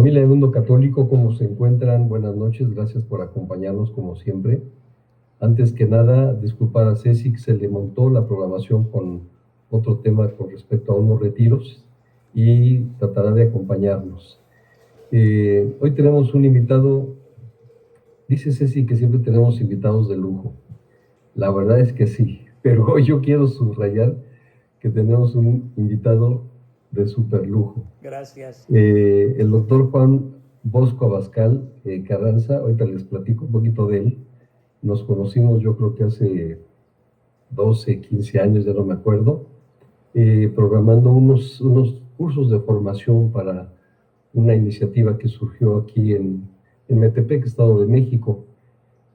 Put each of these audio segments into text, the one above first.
Familia del Mundo Católico, ¿cómo se encuentran? Buenas noches, gracias por acompañarnos como siempre. Antes que nada, disculpar a Ceci que se le montó la programación con otro tema con respecto a unos retiros y tratará de acompañarnos. Hoy tenemos un invitado, dice Ceci que siempre tenemos invitados de lujo. La verdad es que sí, pero hoy yo quiero subrayar que tenemos un invitado de super lujo. Gracias. El doctor Juan Bosco Abascal Carranza, ahorita les platico un poquito de él. Nos conocimos yo creo que hace 12, 15 años, ya no me acuerdo, programando unos cursos de formación para una iniciativa que surgió aquí en Metepec, Estado de México.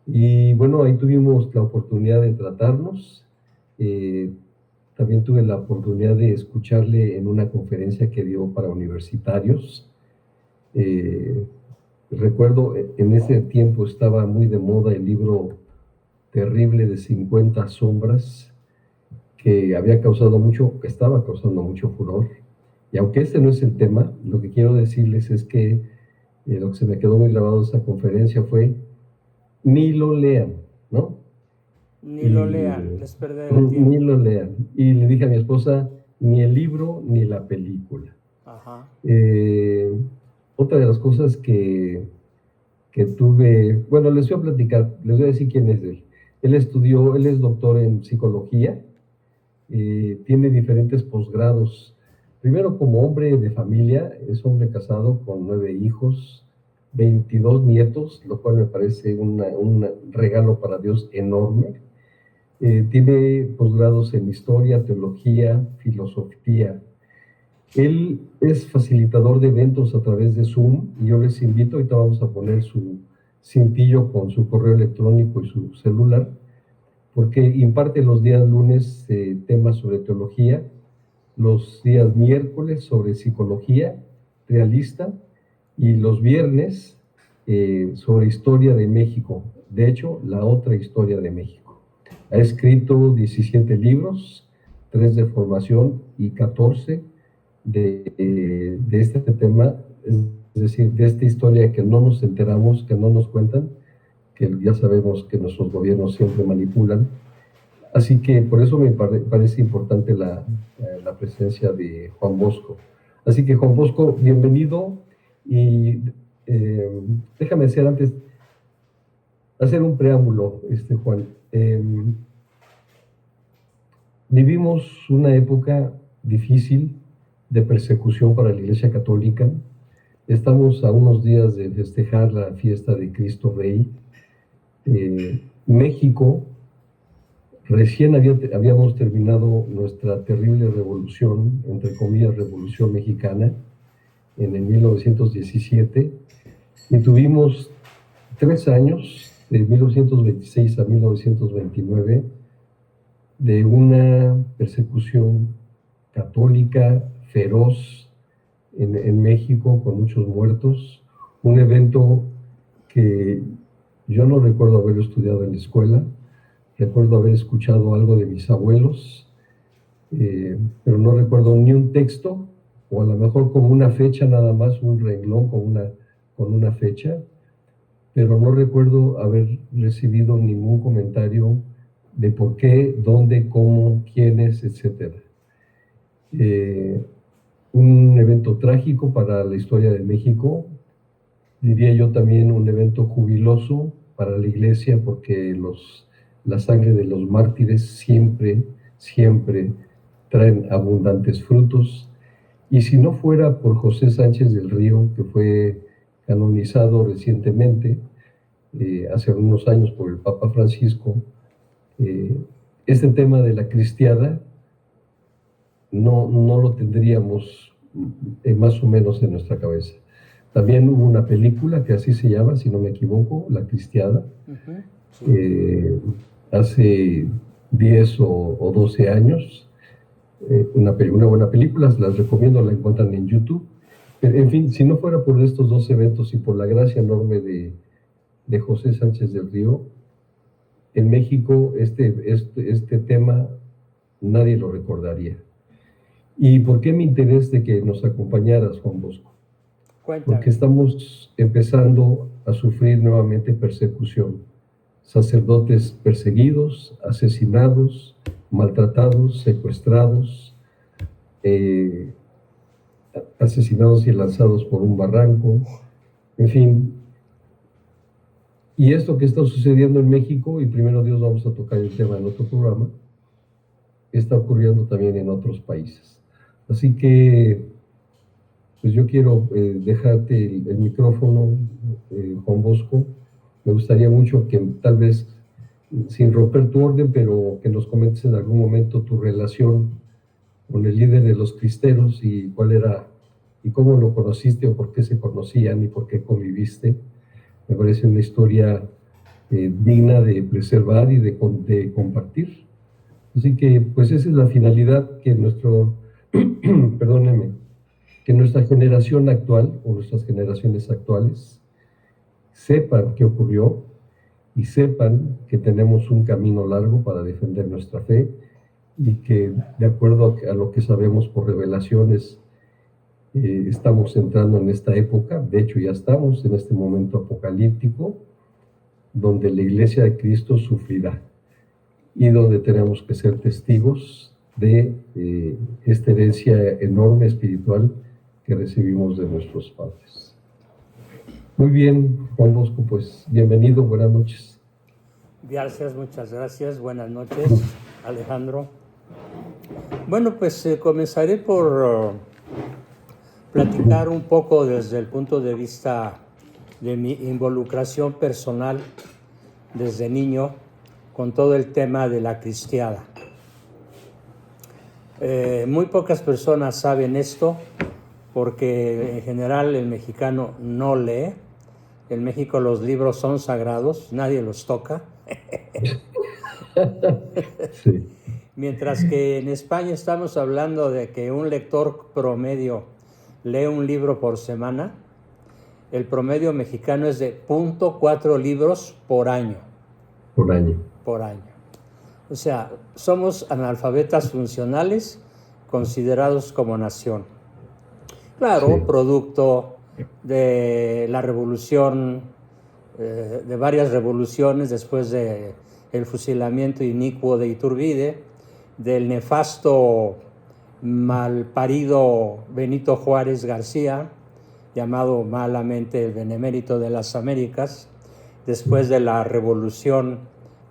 Y bueno, ahí tuvimos la oportunidad de tratarnos. También tuve la oportunidad de escucharle en una conferencia que dio para universitarios. Recuerdo, en ese tiempo estaba muy de moda el libro terrible de 50 sombras, que estaba causando mucho furor. Y aunque este no es el tema, lo que quiero decirles es que lo que se me quedó muy grabado de esa conferencia fue, ni lo lean, ¿no? Ni lo lean, les perderé el tiempo. Ni lo lean. Y le dije a mi esposa, ni el libro ni la película. Ajá. Otra de las cosas que tuve, bueno, les voy a platicar, les voy a decir quién es él. Él es doctor en psicología, tiene diferentes posgrados. Primero, como hombre de familia, es hombre casado con 9 hijos, 22 nietos, lo cual me parece un regalo para Dios enorme. Tiene posgrados en historia, teología, filosofía. Él es facilitador de eventos a través de Zoom y yo les invito, ahorita vamos a poner su cintillo con su correo electrónico y su celular, porque imparte los días lunes temas sobre teología, los días miércoles sobre psicología realista y los viernes sobre historia de México. De hecho, la otra historia de México. Ha escrito 17 libros, 3 de formación y 14 de este tema, es decir, de esta historia que no nos enteramos, que no nos cuentan, que ya sabemos que nuestros gobiernos siempre manipulan. Así que por eso me parece importante la presencia de Juan Bosco. Así que Juan Bosco, bienvenido, y déjame hacer un preámbulo, Juan. Vivimos una época difícil de persecución para la Iglesia Católica. Estamos a unos días de festejar la fiesta de Cristo Rey. México, recién habíamos terminado nuestra terrible revolución, entre comillas, Revolución Mexicana, en el 1917, y tuvimos 3 años, de 1926 a 1929, de una persecución católica feroz en México, con muchos muertos, un evento que yo no recuerdo haber estudiado en la escuela, recuerdo haber escuchado algo de mis abuelos, pero no recuerdo ni un texto, o a lo mejor como una fecha nada más, un renglón con una fecha, pero no recuerdo haber recibido ningún comentario de por qué, dónde, cómo, quiénes, etc. Un evento trágico para la historia de México, diría yo también un evento jubiloso para la Iglesia, porque la sangre de los mártires siempre traen abundantes frutos. Y si no fuera por José Sánchez del Río, que fue canonizado recientemente, hace unos años por el Papa Francisco, este tema de la cristiada no lo tendríamos más o menos en nuestra cabeza. También hubo una película que así se llama, si no me equivoco, La Cristiada, sí. Hace 10 o 12 años, una buena película, las recomiendo, la encuentran en YouTube. Pero, en fin, si no fuera por estos 2 eventos y por la gracia enorme de José Sánchez del Río, en México este tema nadie lo recordaría. ¿Y por qué mi interés de que nos acompañaras, Juan Bosco? porque estamos empezando a sufrir nuevamente persecución. Sacerdotes perseguidos, asesinados, maltratados, secuestrados, asesinados y lanzados por un barranco, en fin. Y esto que está sucediendo en México, y primero Dios vamos a tocar el tema en otro programa, está ocurriendo también en otros países. Así que, pues yo quiero dejarte el micrófono, Juan Bosco. Me gustaría mucho que tal vez, sin romper tu orden, pero que nos comentes en algún momento tu relación con el líder de los cristeros y cuál era, y cómo lo conociste o por qué se conocían y por qué conviviste. Me parece una historia digna de preservar y de compartir. Así que, pues esa es la finalidad, que perdónenme, que nuestra generación actual o nuestras generaciones actuales sepan qué ocurrió y sepan que tenemos un camino largo para defender nuestra fe y que, de acuerdo a lo que sabemos por revelaciones, estamos entrando en esta época. De hecho, ya estamos en este momento apocalíptico, donde la Iglesia de Cristo sufrirá y donde tenemos que ser testigos de esta herencia enorme espiritual que recibimos de nuestros padres. Muy bien, Juan Bosco, pues bienvenido, buenas noches. Gracias, muchas gracias, buenas noches, Alejandro. Bueno, pues comenzaré por platicar un poco desde el punto de vista de mi involucración personal desde niño con todo el tema de la cristiada. Muy pocas personas saben esto porque en general el mexicano no lee. En México los libros son sagrados, nadie los toca. Sí. Mientras que en España estamos hablando de que un lector promedio lee un libro por semana, el promedio mexicano es de 0.4 libros por año. Por año. Por año. O sea, somos analfabetas funcionales considerados como nación. Claro, sí. Producto de la revolución, de varias revoluciones después de el fusilamiento inicuo de Iturbide, del nefasto, malparido Benito Juárez García, llamado malamente el Benemérito de las Américas, después de la revolución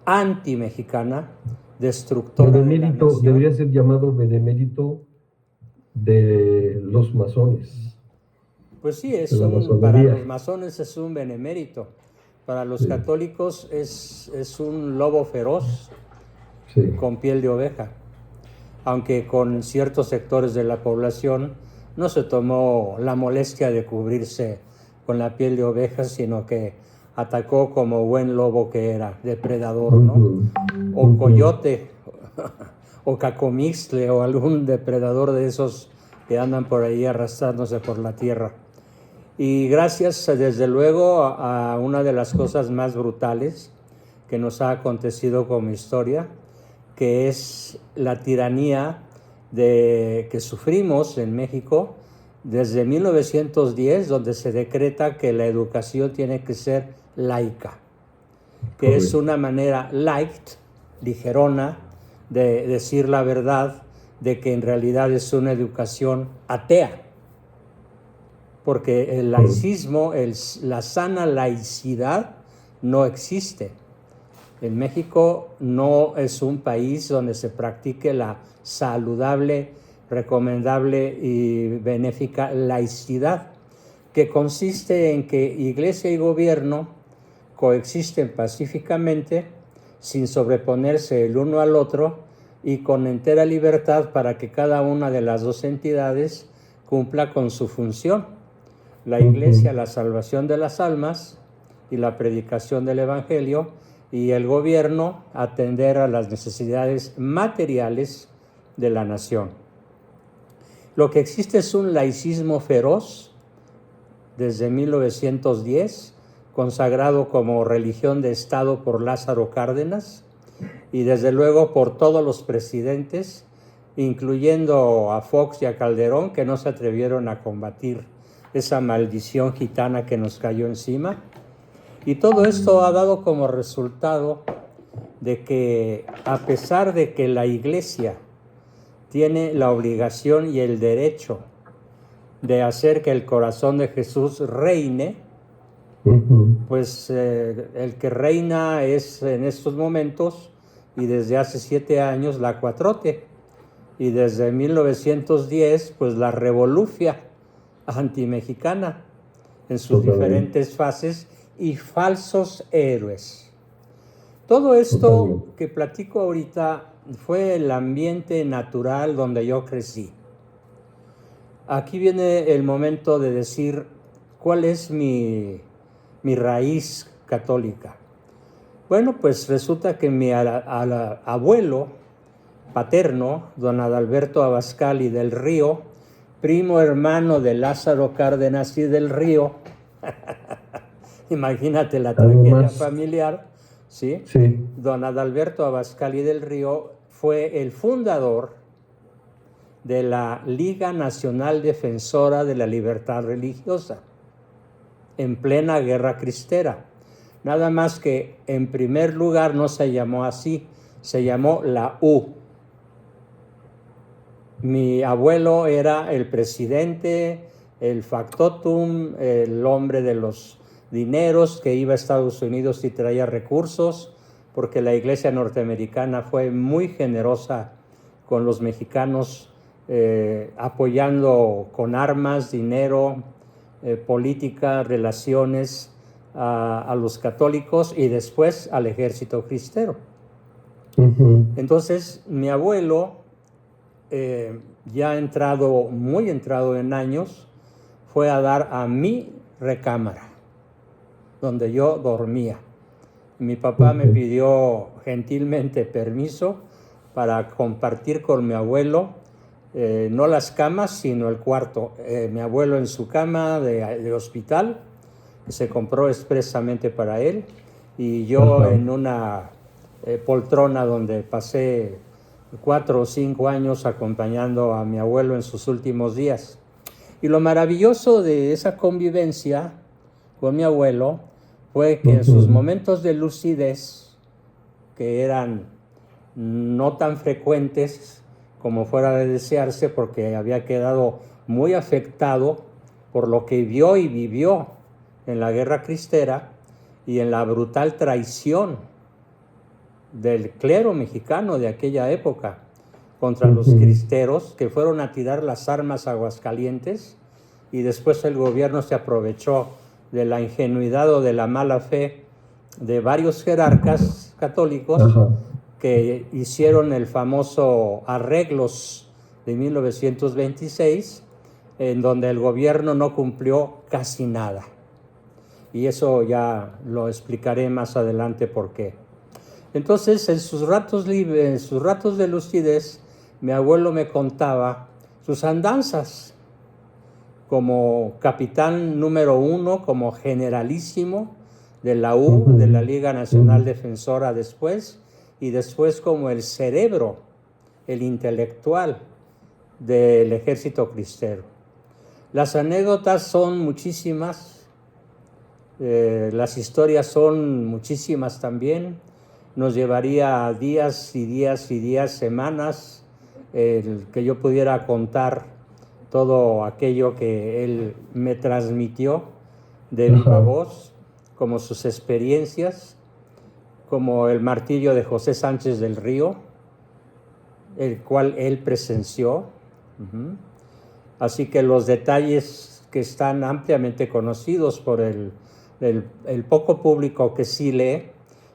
anti-mexicana, destructora Benemérito, de la nación. Debería ser llamado Benemérito de los masones. Pues sí, para los masones es un benemérito. Para los católicos es un lobo feroz, sí, con piel de oveja. Aunque con ciertos sectores de la población no se tomó la molestia de cubrirse con la piel de oveja, sino que atacó como buen lobo que era, depredador, ¿no? O coyote, o cacomixtle, o algún depredador de esos que andan por ahí arrastrándose por la tierra. Y gracias, desde luego, a una de las cosas más brutales que nos ha acontecido como historia, que es la tiranía que sufrimos en México desde 1910, donde se decreta que la educación tiene que ser laica, que es una manera light, ligerona, de decir la verdad, de que en realidad es una educación atea. Porque el laicismo, la sana laicidad no existe. En México no es un país donde se practique la saludable, recomendable y benéfica laicidad, que consiste en que iglesia y gobierno coexisten pacíficamente, sin sobreponerse el uno al otro y con entera libertad para que cada una de las dos entidades cumpla con su función. La iglesia, la salvación de las almas y la predicación del evangelio, y el gobierno, atender a las necesidades materiales de la nación. Lo que existe es un laicismo feroz desde 1910, consagrado como religión de Estado por Lázaro Cárdenas y desde luego por todos los presidentes, incluyendo a Fox y a Calderón, que no se atrevieron a combatir esa maldición gitana que nos cayó encima. Y todo esto ha dado como resultado de que, a pesar de que la Iglesia tiene la obligación y el derecho de hacer que el corazón de Jesús reine, pues el que reina es en estos momentos y desde hace 7 años la 4T, y desde 1910 pues la revolución antimexicana en sus diferentes fases y falsos héroes. Todo esto que platico ahorita fue el ambiente natural donde yo crecí. Aquí viene el momento de decir cuál es mi raíz católica. Bueno, pues resulta que mi abuelo paterno, don Adalberto Abascal del Río, primo hermano de Lázaro Cárdenas y del Río, imagínate la tragedia familiar, ¿sí? Sí. Don Adalberto Abascal del Río fue el fundador de la Liga Nacional Defensora de la Libertad Religiosa, en plena Guerra Cristera. Nada más que en primer lugar no se llamó así, se llamó la U. Mi abuelo era el presidente, el factotum, el hombre de los dineros que iba a Estados Unidos y traía recursos, porque la iglesia norteamericana fue muy generosa con los mexicanos, apoyando con armas, dinero, política, relaciones a los católicos y después al ejército cristero. Entonces mi abuelo, ya muy entrado en años, fue a dar a mi recámara, donde yo dormía. Mi papá me pidió gentilmente permiso para compartir con mi abuelo, no las camas, sino el cuarto. Mi abuelo en su cama de hospital, que se compró expresamente para él, y yo en una poltrona donde pasé 4 o 5 años acompañando a mi abuelo en sus últimos días. Y lo maravilloso de esa convivencia con mi abuelo fue que en sus momentos de lucidez, que eran no tan frecuentes como fuera de desearse, porque había quedado muy afectado por lo que vio y vivió en la Guerra Cristera y en la brutal traición del clero mexicano de aquella época contra los cristeros, que fueron a tirar las armas a Aguascalientes, y después el gobierno se aprovechó de la ingenuidad o de la mala fe de varios jerarcas católicos que hicieron el famoso arreglos de 1926, en donde el gobierno no cumplió casi nada. Y eso ya lo explicaré más adelante por qué. Entonces, en sus ratos libres, en sus ratos de lucidez, mi abuelo me contaba sus andanzas como capitán número 1, como generalísimo de la U, de la Liga Nacional Defensora después, y después como el cerebro, el intelectual del ejército cristero. Las anécdotas son muchísimas, las historias son muchísimas también. Nos llevaría días y días y días, semanas, que yo pudiera contar todo aquello que él me transmitió de viva voz, como sus experiencias, como el martirio de José Sánchez del Río, el cual él presenció. Así que los detalles que están ampliamente conocidos por el poco público que sí lee,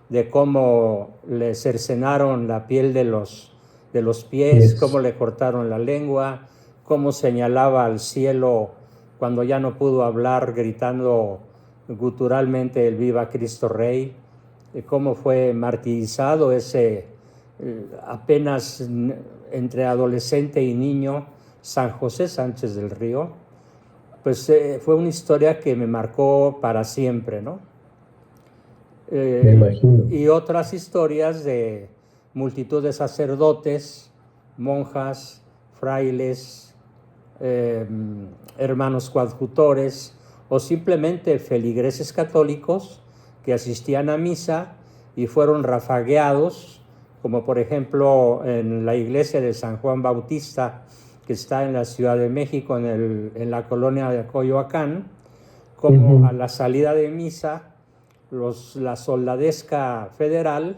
de cómo le cercenaron la piel de los pies, cómo le cortaron la lengua, cómo señalaba al cielo cuando ya no pudo hablar, gritando guturalmente el Viva Cristo Rey, cómo fue martirizado ese apenas entre adolescente y niño San José Sánchez del Río. Pues fue una historia que me marcó para siempre, ¿no? Me imagino. Y otras historias de multitud de sacerdotes, monjas, frailes, hermanos coadjutores o simplemente feligreses católicos que asistían a misa y fueron rafagueados, como por ejemplo en la iglesia de San Juan Bautista, que está en la Ciudad de México, en la colonia de Coyoacán, como a la salida de misa, la soldadesca federal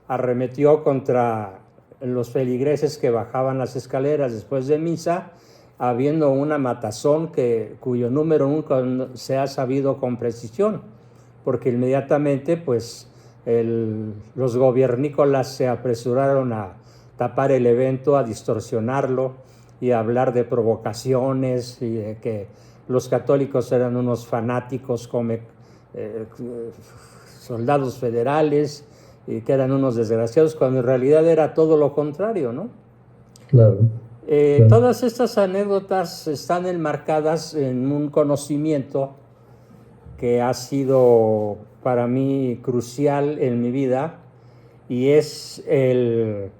arremetió contra los feligreses que bajaban las escaleras después de misa, habiendo una matazón cuyo número nunca se ha sabido con precisión, porque inmediatamente pues los gobiernícolas se apresuraron a tapar el evento, a distorsionarlo y a hablar de provocaciones y de que los católicos eran unos fanáticos como soldados federales y que eran unos desgraciados, cuando en realidad era todo lo contrario, ¿no? Claro. Todas estas anécdotas están enmarcadas en un conocimiento que ha sido para mí crucial en mi vida, y es el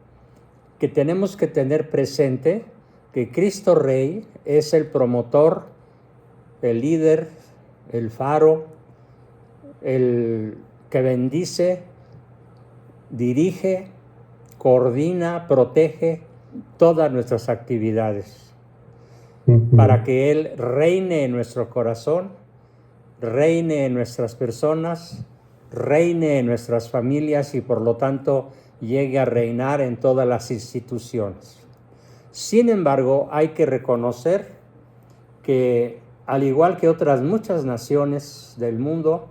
que tenemos que tener presente que Cristo Rey es el promotor, el líder, el faro, el que bendice, dirige, coordina, protege todas nuestras actividades, para que Él reine en nuestro corazón, reine en nuestras personas, reine en nuestras familias y por lo tanto llegue a reinar en todas las instituciones. Sin embargo, hay que reconocer que, al igual que otras muchas naciones del mundo,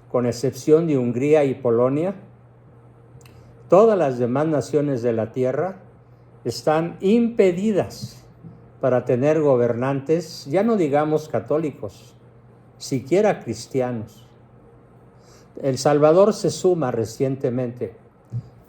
con excepción de Hungría y Polonia, todas las demás naciones de la tierra están impedidas para tener gobernantes, ya no digamos católicos, siquiera cristianos. El Salvador se suma recientemente,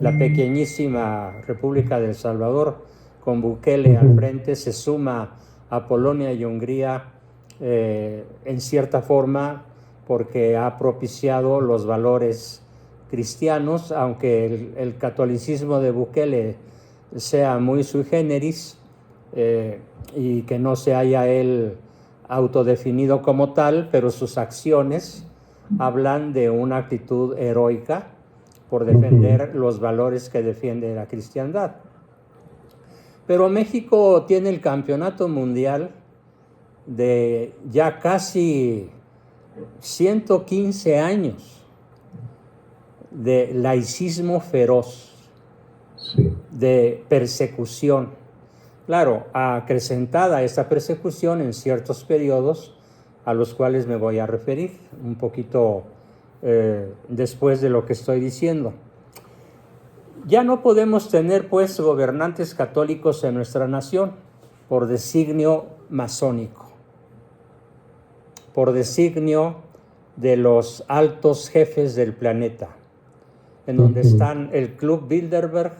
la pequeñísima República del Salvador, con Bukele al frente, se suma a Polonia y Hungría en cierta forma porque ha propiciado los valores cristianos, aunque el catolicismo de Bukele sea muy sui generis y que no se haya él autodefinido como tal, pero sus acciones hablan de una actitud heroica por defender los valores que defiende la cristiandad. Pero México tiene el campeonato mundial de ya casi 115 años de laicismo feroz, sí, de persecución. Claro, acrecentada esta persecución en ciertos periodos a los cuales me voy a referir un poquito después de lo que estoy diciendo. Ya no podemos tener, pues, gobernantes católicos en nuestra nación por designio masónico, por designio de los altos jefes del planeta, en donde están el Club Bilderberg,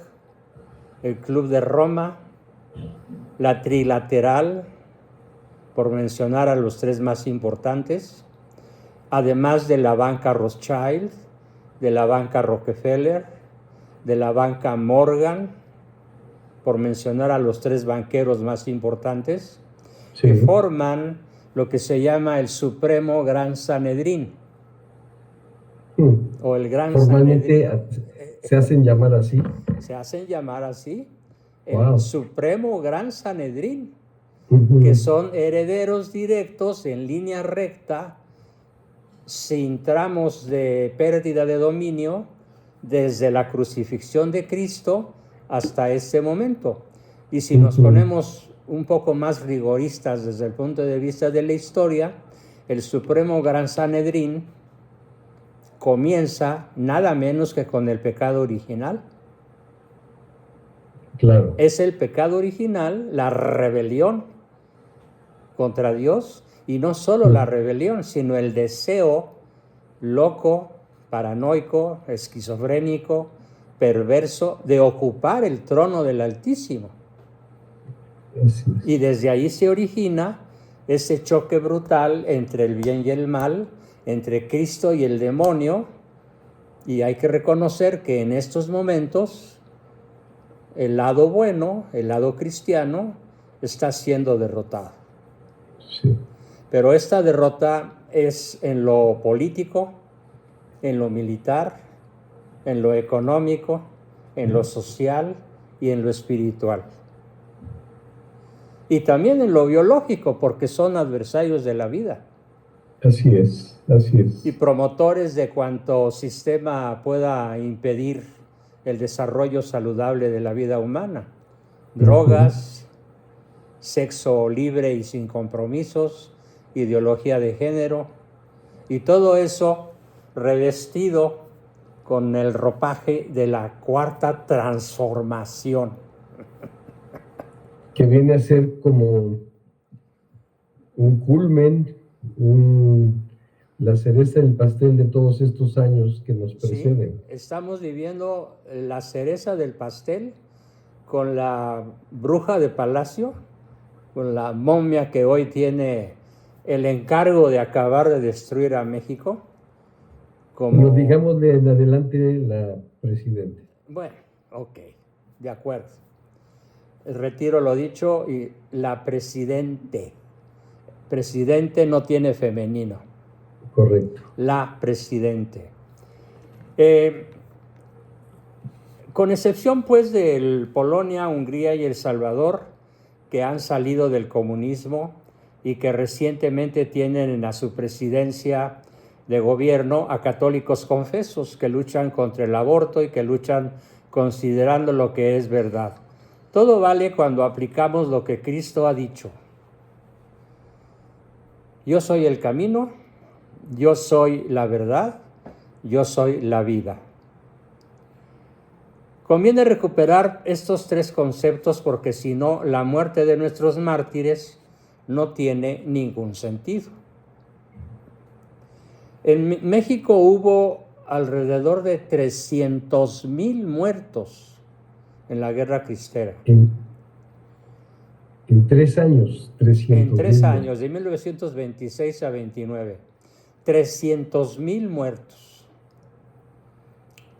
el Club de Roma, la Trilateral, por mencionar a los tres más importantes, además de la banca Rothschild, de la banca Rockefeller, de la banca Morgan, por mencionar a los tres banqueros más importantes, sí, que forman lo que se llama el Supremo Gran Sanedrín, o el Gran Formalmente Sanedrín. ¿Se hacen llamar así? Se hacen llamar así, Wow. El Supremo Gran Sanedrín, que son herederos directos en línea recta, sin tramos de pérdida de dominio, desde la crucifixión de Cristo hasta este momento. Y si nos ponemos un poco más rigoristas desde el punto de vista de la historia, el Supremo Gran Sanedrín comienza nada menos que con el pecado original. Claro. Es el pecado original, la rebelión contra Dios, y no solo la rebelión, sino el deseo loco, paranoico, esquizofrénico, perverso de ocupar el trono del Altísimo. Y desde ahí se origina ese choque brutal entre el bien y el mal, entre Cristo y el demonio, y hay que reconocer que en estos momentos el lado bueno, el lado cristiano, está siendo derrotado. Sí. Pero esta derrota es en lo político, en lo militar, en lo económico, en lo social y en lo espiritual. Y también en lo biológico, porque son adversarios de la vida. Así es, así es. Y promotores de cuanto sistema pueda impedir el desarrollo saludable de la vida humana. Drogas, sexo libre y sin compromisos, ideología de género, y todo eso revestido con el ropaje de la cuarta transformación. Que viene a ser como un culmen, la cereza del pastel de todos estos años que nos preceden. Sí, estamos viviendo la cereza del pastel con la bruja de palacio, con la momia que hoy tiene el encargo de acabar de destruir a México. Como digámosle en adelante la presidenta. Bueno, ok, de acuerdo. Retiro lo dicho, y la presidente. Presidente no tiene femenino. Correcto. La presidente. Con excepción pues de Polonia, Hungría y El Salvador, que han salido del comunismo y que recientemente tienen a su presidencia de gobierno a católicos confesos que luchan contra el aborto y que luchan considerando lo que es verdad. Todo vale cuando aplicamos lo que Cristo ha dicho. Yo soy el camino, yo soy la verdad, yo soy la vida. Conviene recuperar estos tres conceptos porque si no, la muerte de nuestros mártires no tiene ningún sentido. En México hubo alrededor de 300,000 muertos en la Guerra Cristera. En 3 años, 300,000. En 3 años, de 1926 a 29. 300,000 muertos,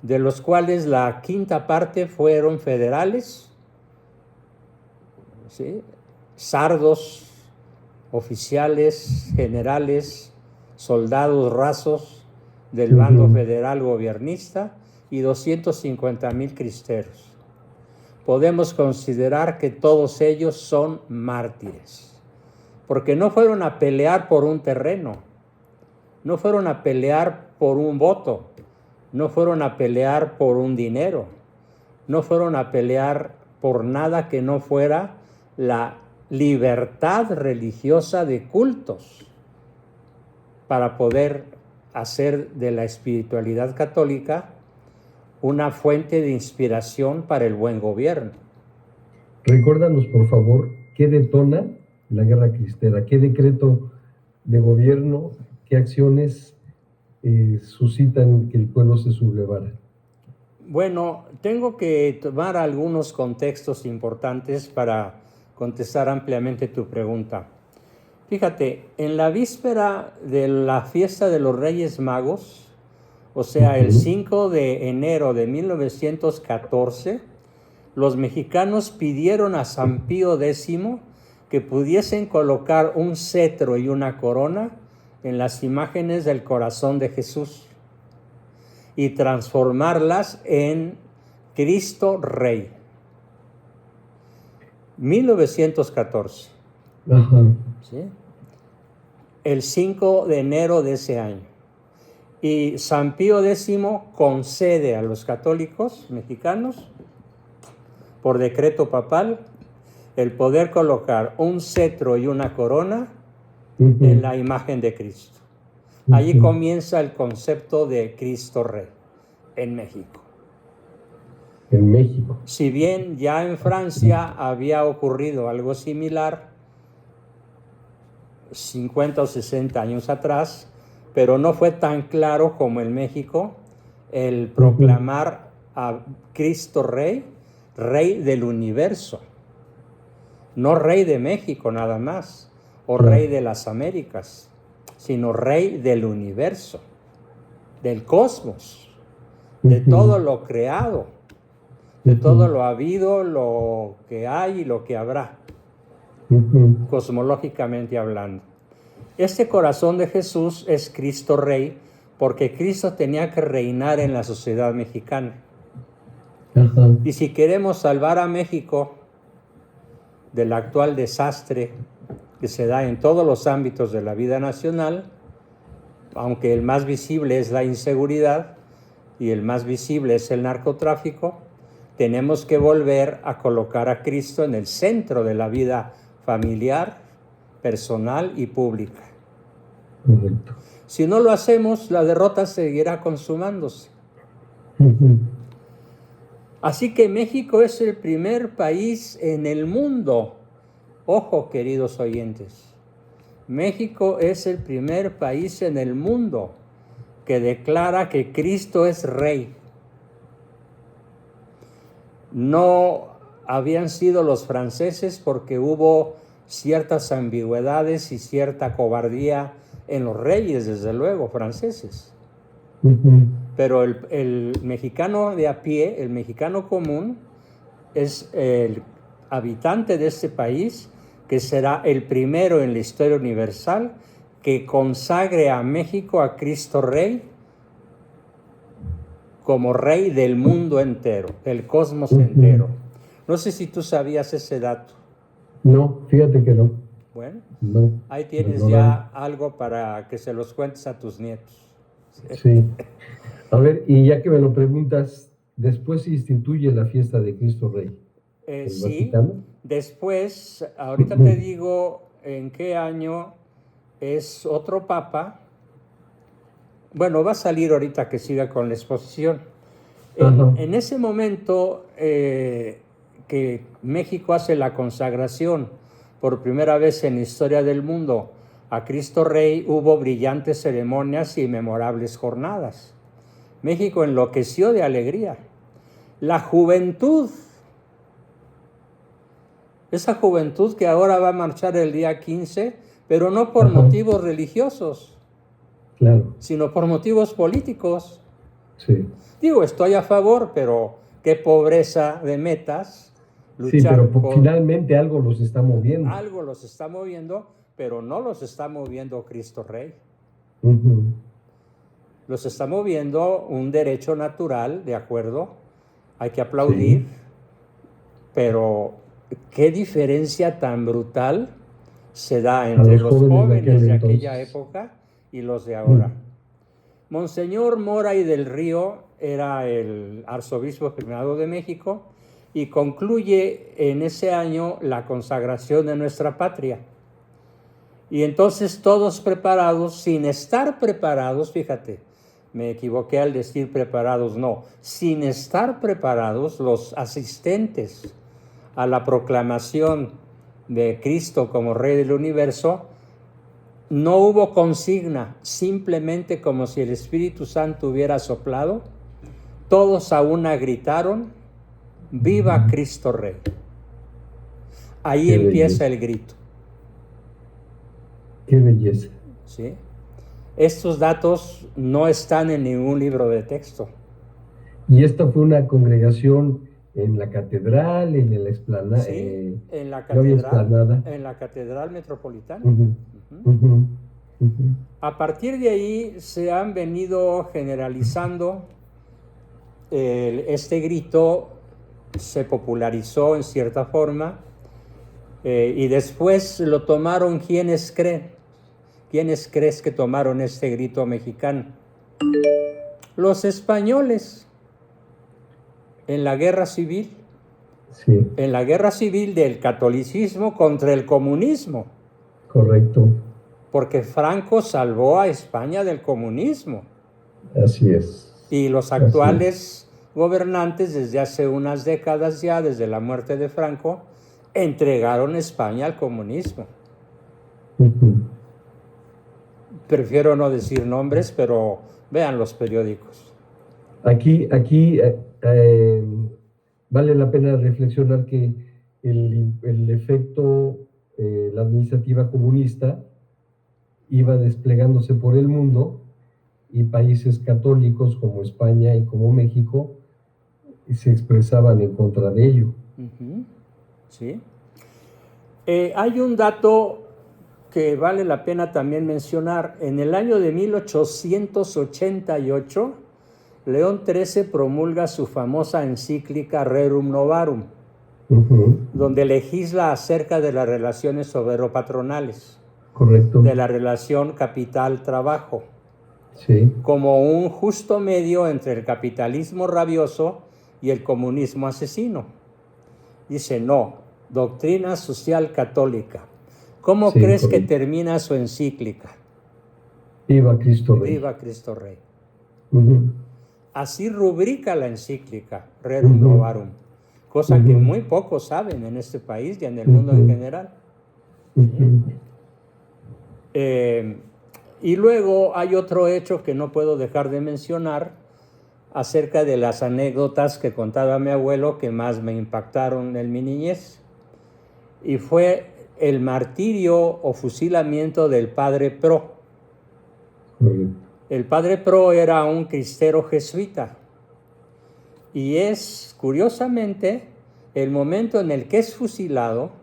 de los cuales la quinta parte fueron federales, ¿sí? Sardos, oficiales, generales, soldados rasos del bando federal gobiernista y 250,000 cristeros. Podemos considerar que todos ellos son mártires, porque no fueron a pelear por un terreno, no fueron a pelear por un voto, no fueron a pelear por un dinero, no fueron a pelear por nada que no fuera la libertad religiosa de cultos para poder hacer de la espiritualidad católica una fuente de inspiración para el buen gobierno. Recuérdanos, por favor, qué detona la Guerra Cristera, qué decreto de gobierno, qué acciones suscitan que el pueblo se sublevara. Bueno, tengo que tomar algunos contextos importantes para contestar ampliamente tu pregunta. Fíjate, en la víspera de la fiesta de los Reyes Magos, o sea, el 5 de enero de 1914, los mexicanos pidieron a San Pío X que pudiesen colocar un cetro y una corona en las imágenes del corazón de Jesús y transformarlas en Cristo Rey. 1914. ¿Sí? El 5 de enero de ese año. Y San Pío X concede a los católicos mexicanos, por decreto papal, el poder colocar un cetro y una corona en la imagen de Cristo. Allí comienza el concepto de Cristo Rey en México. En México. Si bien ya en Francia había ocurrido algo similar 50 o 60 años atrás, pero no fue tan claro como en México el proclamar a Cristo Rey, Rey del universo, no Rey de México nada más, o Rey de las Américas, sino Rey del universo, del cosmos, de todo lo creado, de todo lo habido, lo que hay y lo que habrá. cosmológicamente hablando. Este corazón de Jesús es Cristo Rey, porque Cristo tenía que reinar en la sociedad mexicana. Y si queremos salvar a México del actual desastre que se da en todos los ámbitos de la vida nacional, aunque el más visible es la inseguridad y el más visible es el narcotráfico, tenemos que volver a colocar a Cristo en el centro de la vida familiar, personal y pública. Correcto. Si no lo hacemos, la derrota seguirá consumándose. Así que México es el primer país en el mundo. Ojo, queridos oyentes. México es el primer país en el mundo que declara que Cristo es Rey. No habían sido los franceses porque hubo ciertas ambigüedades y cierta cobardía en los reyes, desde luego, franceses. Pero el mexicano de a pie, el mexicano común, es el habitante de este país que será el primero en la historia universal que consagre a México a Cristo Rey como Rey del mundo entero, del cosmos entero. No sé si tú sabías ese dato. No, fíjate que no. Bueno, no, ahí tienes ya algo para que se los cuentes a tus nietos. Sí. A ver, y ya que me lo preguntas, ¿después se instituye la fiesta de Cristo Rey? Sí, después, ahorita te digo en qué año es otro papa. Bueno, va a salir ahorita que siga con la exposición. En ese momento que México hace la consagración por primera vez en la historia del mundo a Cristo Rey, hubo brillantes ceremonias y memorables jornadas. México enloqueció de alegría. La juventud, esa juventud que ahora va a marchar el día 15, pero no por motivos religiosos, claro, sino por motivos políticos. Sí. Digo, estoy a favor, pero qué pobreza de metas. Sí, pero finalmente algo los está moviendo. Algo los está moviendo, pero no los está moviendo Cristo Rey. Los está moviendo un derecho natural, ¿de acuerdo? Hay que aplaudir, pero qué diferencia tan brutal se da entre los jóvenes de aquella época y los de ahora. Monseñor Mora y del Río era el arzobispo primado de México y concluye en ese año la consagración de nuestra patria. Y entonces todos preparados, sin estar preparados, fíjate, me equivoqué al decir preparados, no, sin estar preparados, los asistentes a la proclamación de Cristo como Rey del Universo, no hubo consigna, simplemente como si el Espíritu Santo hubiera soplado, todos a una gritaron, ¡viva Cristo Rey! Ahí qué empieza el grito. ¡Qué belleza! ¿Sí? Estos datos no están en ningún libro de texto. ¿Y esta fue una congregación en la catedral, en la explanada? Sí, en la catedral metropolitana. A partir de ahí se han venido generalizando. Este grito se popularizó en cierta forma y después lo tomaron ¿quiénes creen? ¿Quiénes crees que tomaron este grito mexicano? Los españoles en la guerra civil. Sí. En la guerra civil del catolicismo contra el comunismo. Correcto. Porque Franco salvó a España del comunismo. Así es. Y los actuales gobernantes, desde hace unas décadas ya, desde la muerte de Franco, entregaron España al comunismo. Prefiero no decir nombres, pero vean los periódicos. Aquí vale la pena reflexionar que el efecto, la administrativa comunista iba desplegándose por el mundo y países católicos como España y como México se expresaban en contra de ello. Sí. Hay un dato que vale la pena también mencionar. En el año de 1888, León XIII promulga su famosa encíclica Rerum Novarum, donde legisla acerca de las relaciones obrero-patronales. Correcto. De la relación capital-trabajo. Sí. Como un justo medio entre el capitalismo rabioso y el comunismo asesino. Dice, no, doctrina social católica. ¿Cómo crees que termina su encíclica? Viva Cristo Rey. Viva Cristo Rey. Así rubrica la encíclica Rerum Novarum, cosa que muy pocos saben en este país y en el mundo en general. Y luego hay otro hecho que no puedo dejar de mencionar acerca de las anécdotas que contaba mi abuelo que más me impactaron en mi niñez. Y fue el martirio o fusilamiento del padre Pro. El padre Pro era un cristero jesuita. Y es, curiosamente, el momento en el que es fusilado,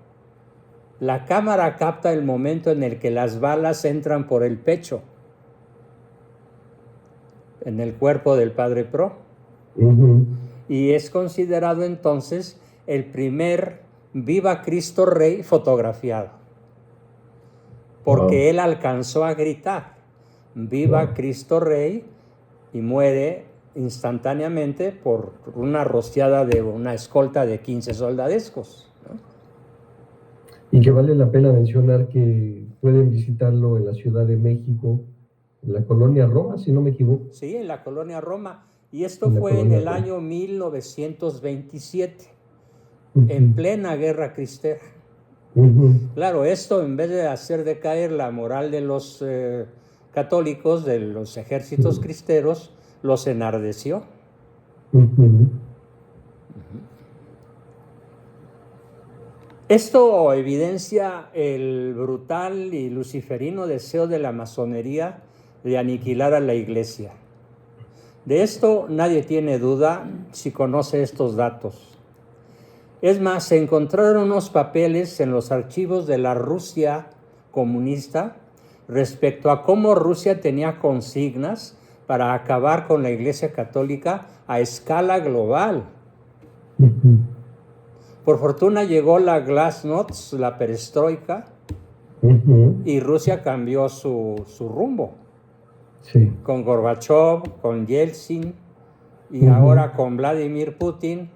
la cámara capta el momento en el que las balas entran por el pecho, en el cuerpo del padre Pro. Y es considerado entonces el primer Viva Cristo Rey fotografiado. Porque él alcanzó a gritar, Viva Cristo Rey, y muere instantáneamente por una rociada de una escolta de 15 soldadescos. Y que vale la pena mencionar que pueden visitarlo en la Ciudad de México, en la colonia Roma, si no me equivoco. Sí, en la colonia Roma. Y esto fue en el año 1927, en plena guerra cristera. Claro, esto en vez de hacer decaer la moral de los católicos, de los ejércitos cristeros, los enardeció. Esto evidencia el brutal y luciferino deseo de la masonería de aniquilar a la iglesia. De esto nadie tiene duda si conoce estos datos. Es más, se encontraron unos papeles en los archivos de la Rusia comunista respecto a cómo Rusia tenía consignas para acabar con la Iglesia Católica a escala global. Por fortuna llegó la Glasnost, la perestroika, y Rusia cambió su rumbo. Sí. Con Gorbachev, con Yeltsin, y ahora con Vladimir Putin,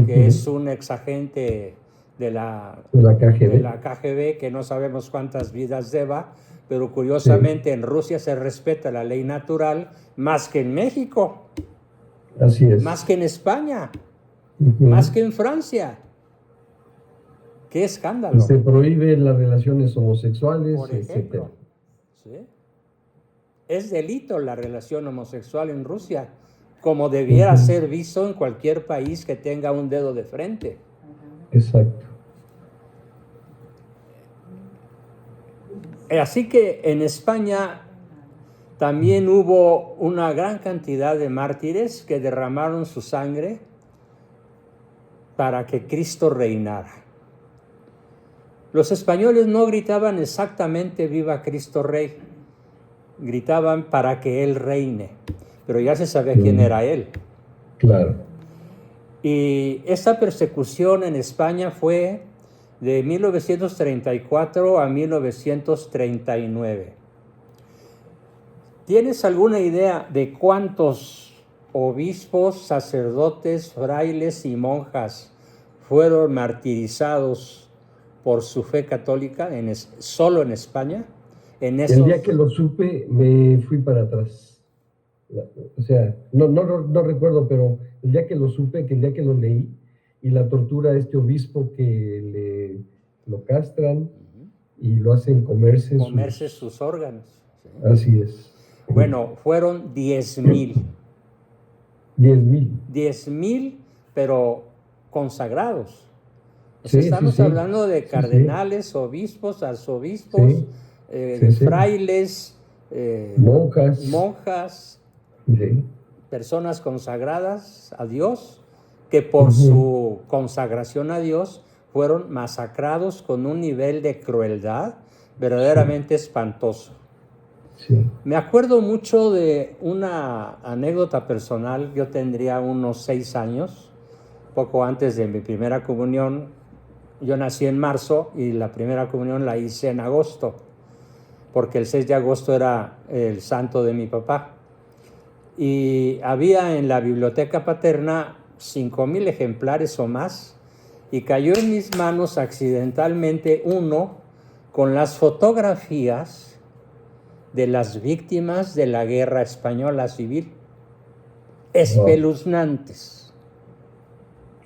que es un exagente de la KGB, que no sabemos cuántas vidas lleva, pero curiosamente en Rusia se respeta la ley natural más que en México. Así es. Más que en España, más que en Francia. ¡Qué escándalo! Se prohíben las relaciones homosexuales, por ejemplo. ¿Sí? Es delito la relación homosexual en Rusia, como debiera ser visto en cualquier país que tenga un dedo de frente. Exacto. Así que en España también hubo una gran cantidad de mártires que derramaron su sangre para que Cristo reinara. Los españoles no gritaban exactamente Viva Cristo Rey, gritaban para que Él reine, pero ya se sabía quién era Él. Claro. Y esta persecución en España fue de 1934 a 1939. ¿Tienes alguna idea de cuántos obispos, sacerdotes, frailes y monjas fueron martirizados por su fe católica solo en España? El día que lo supe, me fui para atrás. O sea, no recuerdo, pero el día que lo supe, que el día que lo leí, y la tortura a este obispo que lo castran y lo hacen comerse sus órganos. ¿Sí? Así es. Bueno, fueron 10,000. 10,000. 10,000, pero consagrados. Estamos hablando de cardenales, obispos, arzobispos, frailes, monjas, personas consagradas a Dios, que por su consagración a Dios fueron masacrados con un nivel de crueldad verdaderamente espantoso. Sí. Me acuerdo mucho de una anécdota personal. Yo tendría unos 6 años, poco antes de mi primera comunión. Yo nací en marzo y la primera comunión la hice en agosto, porque el 6 de agosto era el santo de mi papá. Y había en la biblioteca paterna 5,000 ejemplares o más, y cayó en mis manos accidentalmente uno con las fotografías de las víctimas de la guerra española civil, espeluznantes.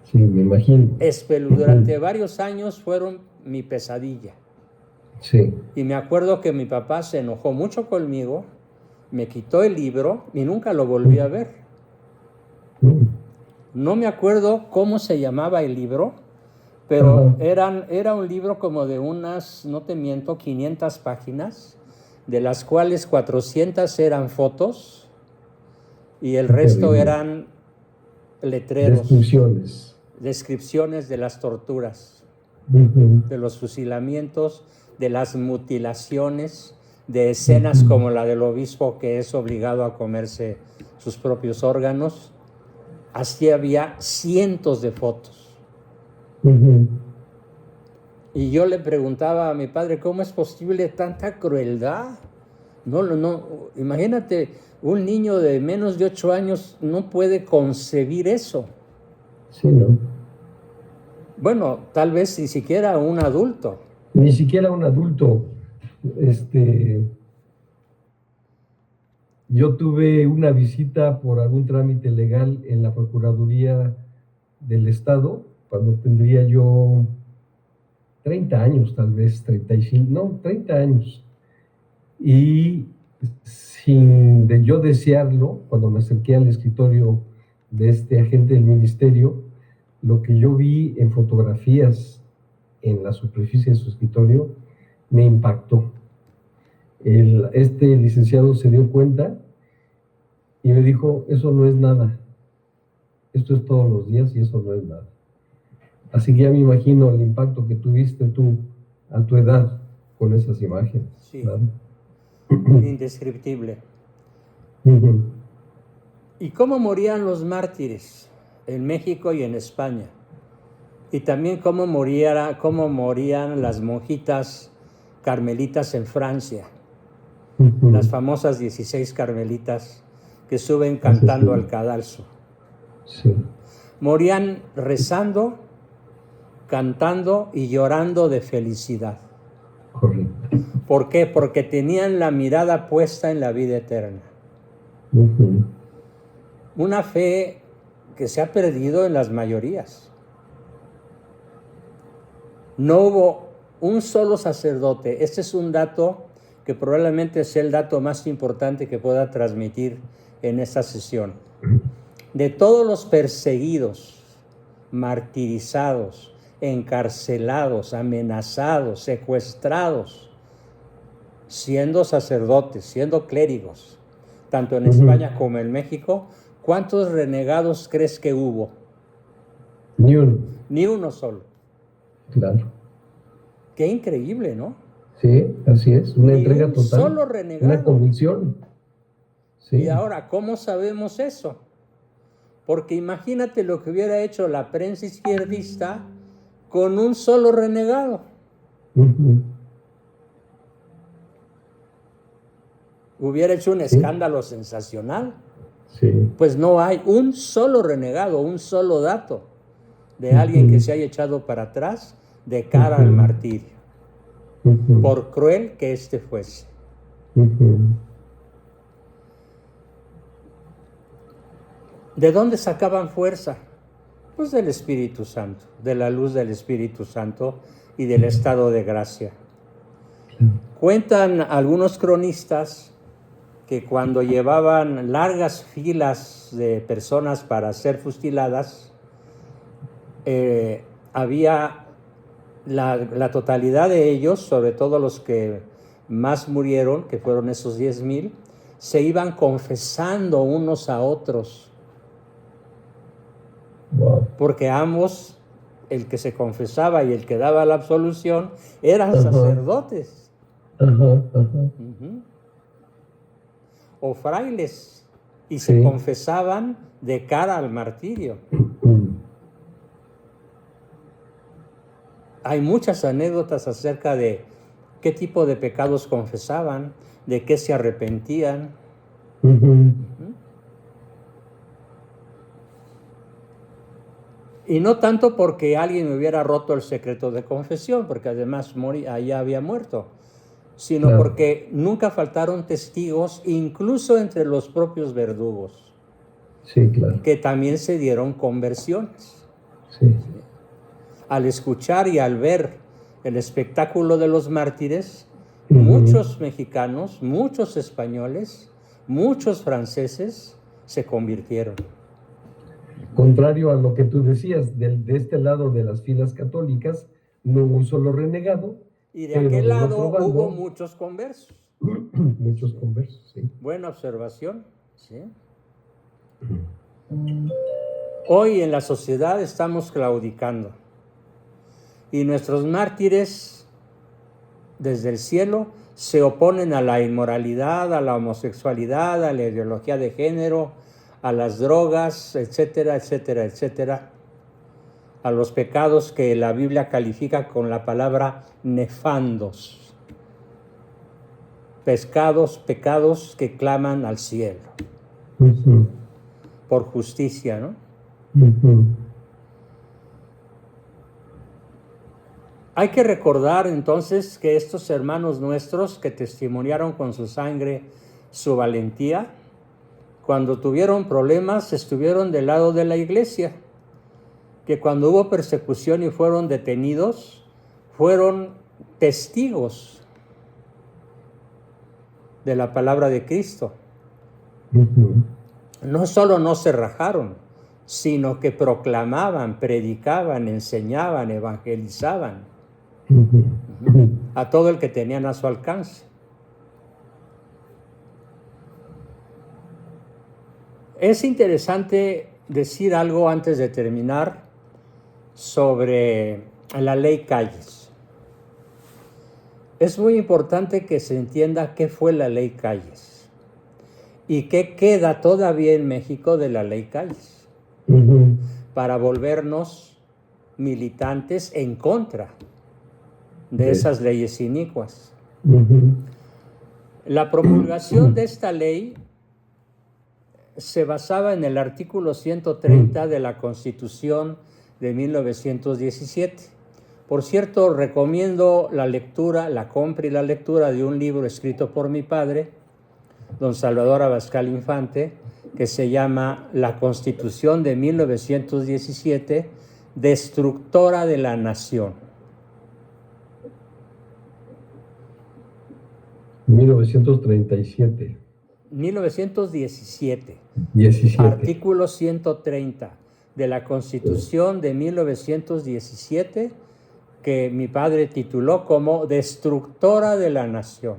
Sí, me imagino. Durante varios años fueron mi pesadilla. Sí. Y me acuerdo que mi papá se enojó mucho conmigo, me quitó el libro y nunca lo volví a ver. No me acuerdo cómo se llamaba el libro, pero era un libro como de unas, no te miento, 500 páginas, de las cuales 400 eran fotos y el resto eran letreros, descripciones de las torturas, de los fusilamientos, de las mutilaciones, de escenas como la del obispo que es obligado a comerse sus propios órganos. Así había cientos de fotos. Y yo le preguntaba a mi padre, ¿cómo es posible tanta crueldad? No, imagínate, un niño de menos de 8 años no puede concebir eso. Sí, ¿no? Bueno, tal vez ni siquiera un adulto. Ni siquiera un adulto. Yo tuve una visita por algún trámite legal en la Procuraduría del Estado, cuando tendría yo 30 años, tal vez 35, no, 30 años. Y sin yo desearlo, cuando me acerqué al escritorio de este agente del ministerio, lo que yo vi en fotografías en la superficie de su escritorio me impactó. Este licenciado se dio cuenta y me dijo, eso no es nada, esto es todos los días y eso no es nada. Así que ya me imagino el impacto que tuviste tú a tu edad con esas imágenes. Sí, ¿verdad? Indescriptible. ¿Y cómo morían los mártires en México y en España? Y también cómo morían las monjitas carmelitas en Francia, las famosas 16 carmelitas que suben cantando al cadalso. Sí. Morían rezando, cantando y llorando de felicidad. Correcto. ¿Por qué? Porque tenían la mirada puesta en la vida eterna. Una fe que se ha perdido en las mayorías. No hubo un solo sacerdote. Este es un dato que probablemente sea el dato más importante que pueda transmitir en esta sesión. De todos los perseguidos, martirizados, encarcelados, amenazados, secuestrados, siendo sacerdotes, siendo clérigos, tanto en España como en México, ¿cuántos renegados crees que hubo? Ni uno. Ni uno solo. Claro. Qué increíble, ¿no? Sí, así es, una entrega total. Solo renegado. Una convicción. Sí. Y ahora, ¿cómo sabemos eso? Porque imagínate lo que hubiera hecho la prensa izquierdista con un solo renegado. Hubiera hecho un escándalo sensacional. Sí. Pues no hay un solo renegado, un solo dato de alguien que se haya echado para atrás de cara al martirio, por cruel que éste fuese. ¿De dónde sacaban fuerza? Pues del Espíritu Santo, de la luz del Espíritu Santo y del estado de gracia. Cuentan algunos cronistas que cuando llevaban largas filas de personas para ser fusiladas, había la totalidad de ellos, sobre todo los que más murieron, que fueron esos 10,000, se iban confesando unos a otros. Wow. Porque ambos el que se confesaba y el que daba la absolución eran sacerdotes. O frailes, y se confesaban de cara al martirio. Hay muchas anécdotas acerca de qué tipo de pecados confesaban, de qué se arrepentían. Y no tanto porque alguien hubiera roto el secreto de confesión, porque además allá había muerto, sino porque nunca faltaron testigos, incluso entre los propios verdugos, que también se dieron conversiones. Al escuchar y al ver el espectáculo de los mártires, muchos mexicanos, muchos españoles, muchos franceses se convirtieron. Contrario a lo que tú decías, de este lado de las filas católicas no hubo un solo renegado. Y de aquel lado hubo muchos conversos. Muchos conversos, sí. Buena observación, sí. Hoy en la sociedad estamos claudicando. Y nuestros mártires, desde el cielo, se oponen a la inmoralidad, a la homosexualidad, a la ideología de género, a las drogas, etcétera, etcétera, etcétera, a los pecados que la Biblia califica con la palabra nefandos, pecados que claman al cielo, por justicia, ¿no? Hay que recordar entonces que estos hermanos nuestros que testimoniaron con su sangre su valentía, cuando tuvieron problemas estuvieron del lado de la iglesia, que cuando hubo persecución y fueron detenidos, fueron testigos de la palabra de Cristo. No solo no se rajaron, sino que proclamaban, predicaban, enseñaban, evangelizaban a todo el que tenían a su alcance. Es interesante decir algo antes de terminar sobre la ley Calles. Es muy importante que se entienda qué fue la ley Calles y qué queda todavía en México de la ley Calles, para volvernos militantes en contra de esas leyes inicuas. La promulgación de esta ley se basaba en el artículo 130 de la Constitución de 1917. Por cierto, recomiendo la lectura, la compra y la lectura de un libro escrito por mi padre, don Salvador Abascal Infante, que se llama La Constitución de 1917, destructora de la nación. 1937. 1917. 17. Artículo 130 de la Constitución de 1917, que mi padre tituló como destructora de la nación.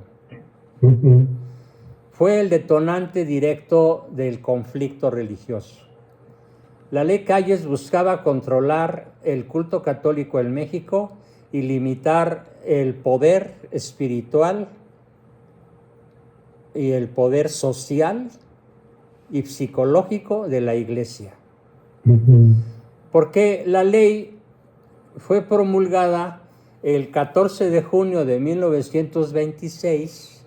Fue el detonante directo del conflicto religioso. La ley Calles buscaba controlar el culto católico en México y limitar el poder espiritual y el poder social y psicológico de la Iglesia. Porque la ley fue promulgada el 14 de junio de 1926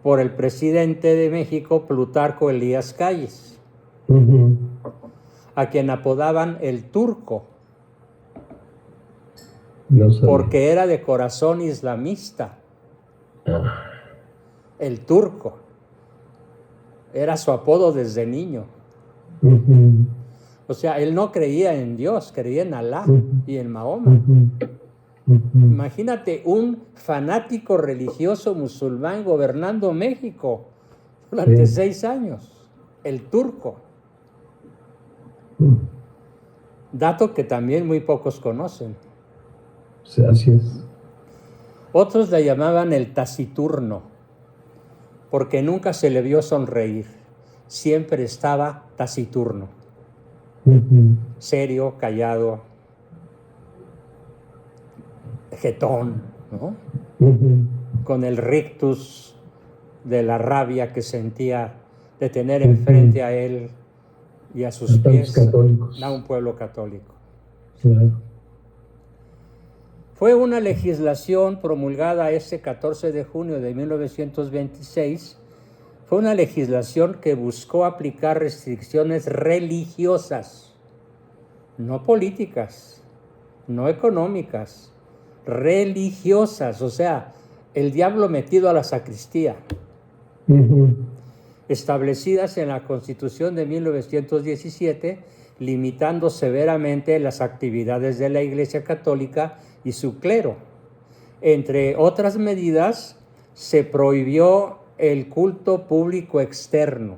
por el presidente de México, Plutarco Elías Calles, a quien apodaban el Turco, porque era de corazón islamista. El Turco era su apodo desde niño. O sea, él no creía en Dios, creía en Alá y en Mahoma. Imagínate un fanático religioso musulmán gobernando México durante 6 años, el Turco. Dato que también muy pocos conocen. Así es. Otros le llamaban el taciturno, porque nunca se le vio sonreír, siempre estaba taciturno, serio, callado. jetón, ¿no? Uh-huh. Con el rictus de la rabia que sentía de tener enfrente a él y a sus pies a un pueblo católico. Claro. Fue una legislación promulgada ese 14 de junio de 1926. Fue una legislación que buscó aplicar restricciones religiosas, no políticas, no económicas, religiosas, o sea, el diablo metido a la sacristía, establecidas en la Constitución de 1917, limitando severamente las actividades de la Iglesia Católica y su clero. Entre otras medidas, se prohibió el culto público externo.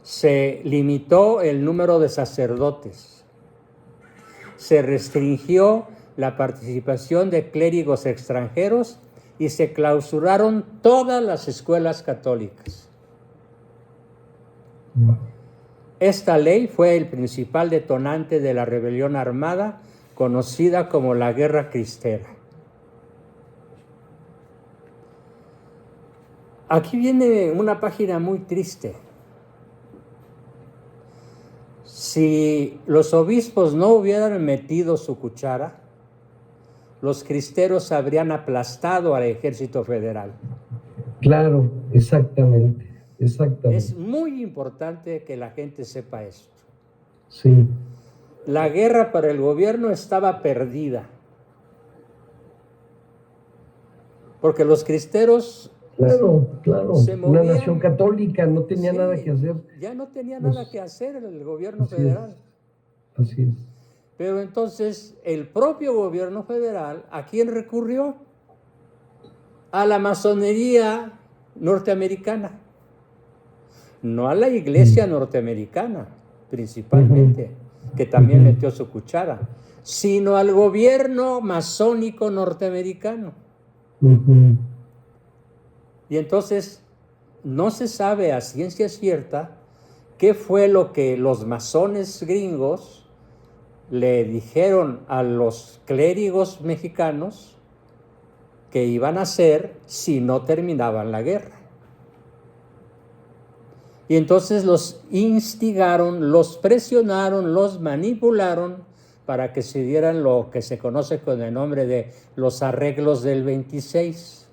Se limitó el número de sacerdotes. Se restringió la participación de clérigos extranjeros y se clausuraron todas las escuelas católicas. Esta ley fue el principal detonante de la rebelión armada conocida como la Guerra Cristera. Aquí viene una página muy triste. Si los obispos no hubieran metido su cuchara, los cristeros habrían aplastado al ejército federal. Claro, exactamente. Es muy importante que la gente sepa esto. Sí. La guerra para el gobierno estaba perdida. Porque los cristeros... Claro. Se movían, una nación católica no tenía nada que hacer. Ya no tenía nada que hacer el gobierno federal. Así es. Pero entonces el propio gobierno federal, ¿a quién recurrió? A la masonería norteamericana. No a la iglesia norteamericana, principalmente, que también metió su cuchara, sino al gobierno masónico norteamericano. Y entonces no se sabe a ciencia cierta qué fue lo que los masones gringos le dijeron a los clérigos mexicanos que iban a hacer si no terminaban la guerra. Y entonces los instigaron, los presionaron, los manipularon para que se dieran lo que se conoce con el nombre de los arreglos del 26.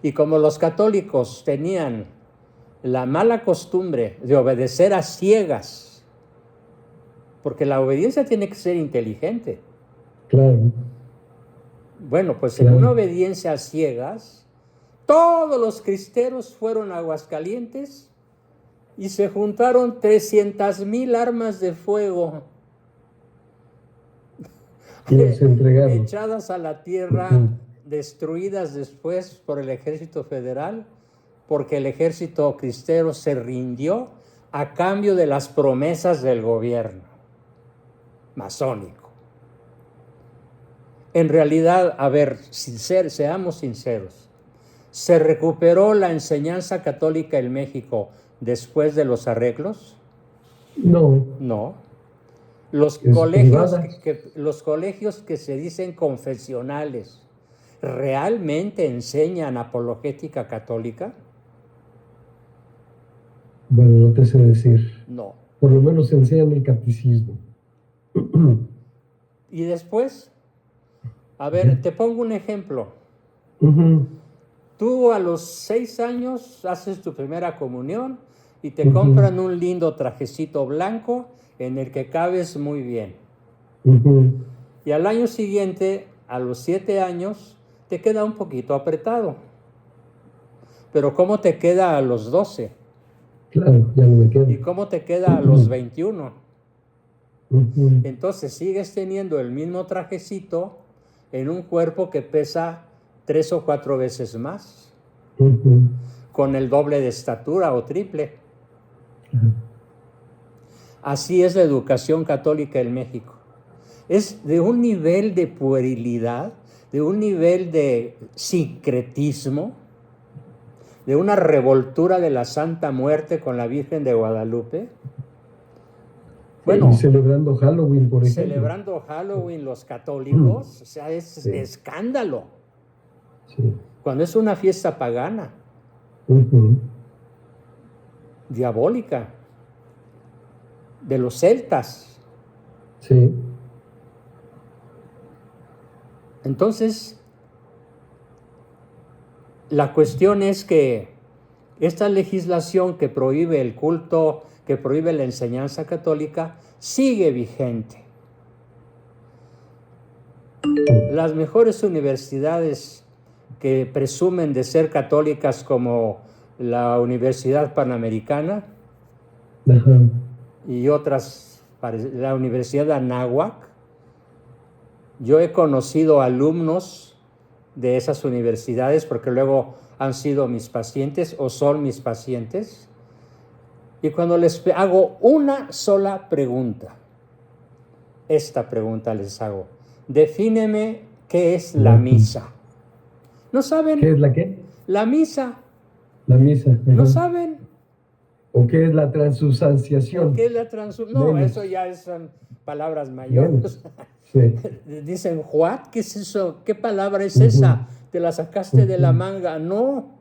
Y como los católicos tenían la mala costumbre de obedecer a ciegas, porque la obediencia tiene que ser inteligente. Claro. Bueno, pues en una obediencia a ciegas, todos los cristeros fueron a Aguascalientes y se juntaron 300,000 armas de fuego. Y les entregaron. Echadas a la tierra, destruidas después por el ejército federal, porque el ejército cristero se rindió a cambio de las promesas del gobierno masónico. En realidad, a ver, seamos sinceros, ¿se recuperó la enseñanza católica en México después de los arreglos? No. No. Los colegios que se dicen confesionales, ¿realmente enseñan apologética católica? Bueno, no te sé decir. No. Por lo menos enseñan el catecismo. Y después, a ver, te pongo un ejemplo. Tú a los 6 años haces tu primera comunión y te compran un lindo trajecito blanco en el que cabes muy bien. Y al año siguiente, a los 7 años, te queda un poquito apretado. Pero ¿cómo te queda a los 12? Claro, ya no me queda. ¿Y cómo te queda a los 21? Entonces sigues teniendo el mismo trajecito en un cuerpo que pesa 3 o 4 veces más, con el doble de estatura o triple. Así es la educación católica en México. Es de un nivel de puerilidad, de un nivel de sincretismo, de una revoltura de la Santa Muerte con la Virgen de Guadalupe, Bueno, y celebrando Halloween, por ejemplo. Celebrando Halloween los católicos, o sea, es escándalo. Sí. Cuando es una fiesta pagana, diabólica, de los celtas. Sí. Entonces, la cuestión es que esta legislación que prohíbe el culto, que prohíbe la enseñanza católica, sigue vigente. Las mejores universidades que presumen de ser católicas, como la Universidad Panamericana y otras, la Universidad de Anáhuac, yo he conocido alumnos de esas universidades porque luego han sido mis pacientes o son mis pacientes, y cuando les hago una sola pregunta, esta pregunta les hago: defíneme qué es la misa. ¿No saben? ¿Qué es la qué? La misa. La misa. ¿No saben? ¿O qué es la transubstanciación? ¿Qué es la No, eso ya son palabras mayores. Sí. Dicen, ¿what? ¿Qué es eso? ¿Qué palabra es esa? ¿Te la sacaste de la manga? No.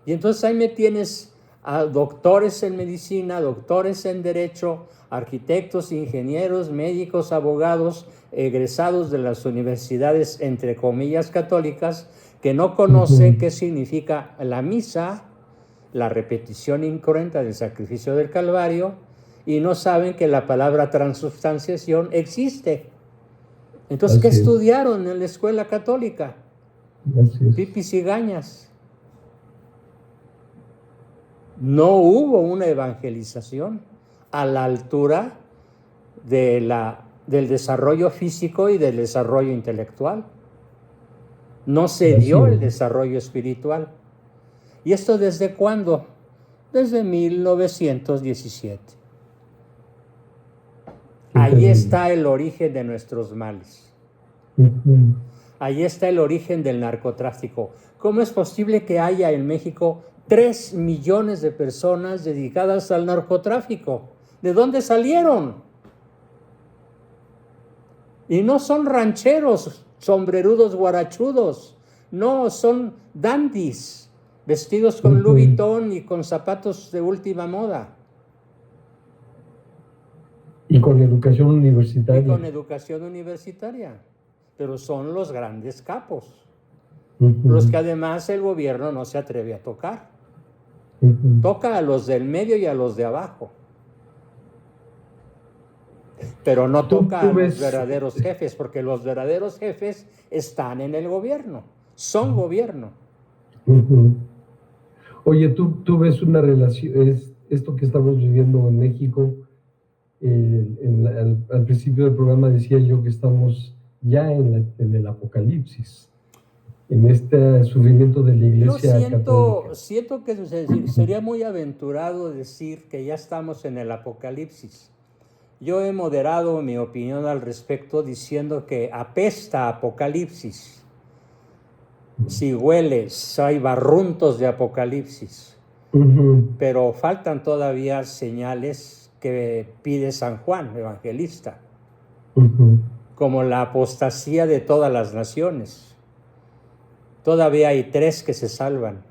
Y entonces ahí me tienes a doctores en medicina, doctores en derecho, arquitectos, ingenieros, médicos, abogados, egresados de las universidades, entre comillas, católicas, que no conocen qué significa la misa, la repetición incruenta del sacrificio del Calvario, y no saben que la palabra transubstanciación existe. Entonces, ¿qué estudiaron en la escuela católica? Pipis y gañas. No hubo una evangelización a la altura del desarrollo físico y del desarrollo intelectual. No se dio el desarrollo espiritual. ¿Y esto desde cuándo? Desde 1917. Ahí está el origen de nuestros males. Ahí está el origen del narcotráfico. ¿Cómo es posible que haya en México 3 millones de personas dedicadas al narcotráfico? ¿De dónde salieron? Y no son rancheros, sombrerudos guarachudos. No, son dandis, vestidos con Louis Vuitton y con zapatos de última moda. Y con educación universitaria. Y con educación universitaria. Pero son los grandes capos. Los que además el gobierno no se atreve a tocar. Toca a los del medio y a los de abajo. Pero no toca a los verdaderos jefes, porque los verdaderos jefes están en el gobierno. Son gobierno. Oye, ¿tú ves una relación, esto que estamos viviendo en México? Al principio del programa decía yo que estamos ya en el apocalipsis, en este sufrimiento de la Iglesia católica. Siento que sería muy aventurado decir que ya estamos en el apocalipsis. Yo he moderado mi opinión al respecto diciendo que apesta apocalipsis. Si hueles, hay barruntos de apocalipsis. Pero faltan todavía señales que pide San Juan, evangelista, como la apostasía de todas las naciones. Todavía hay 3 que se salvan.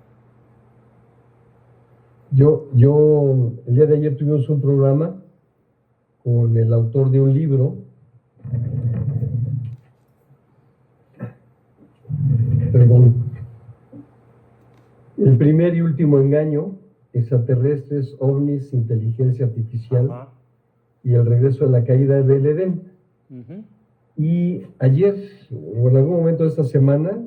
Yo el día de ayer tuvimos un programa con el autor de un libro, El primer y último engaño: extraterrestres, ovnis, inteligencia artificial y el regreso de la caída del Edén. Y ayer, o en algún momento de esta semana,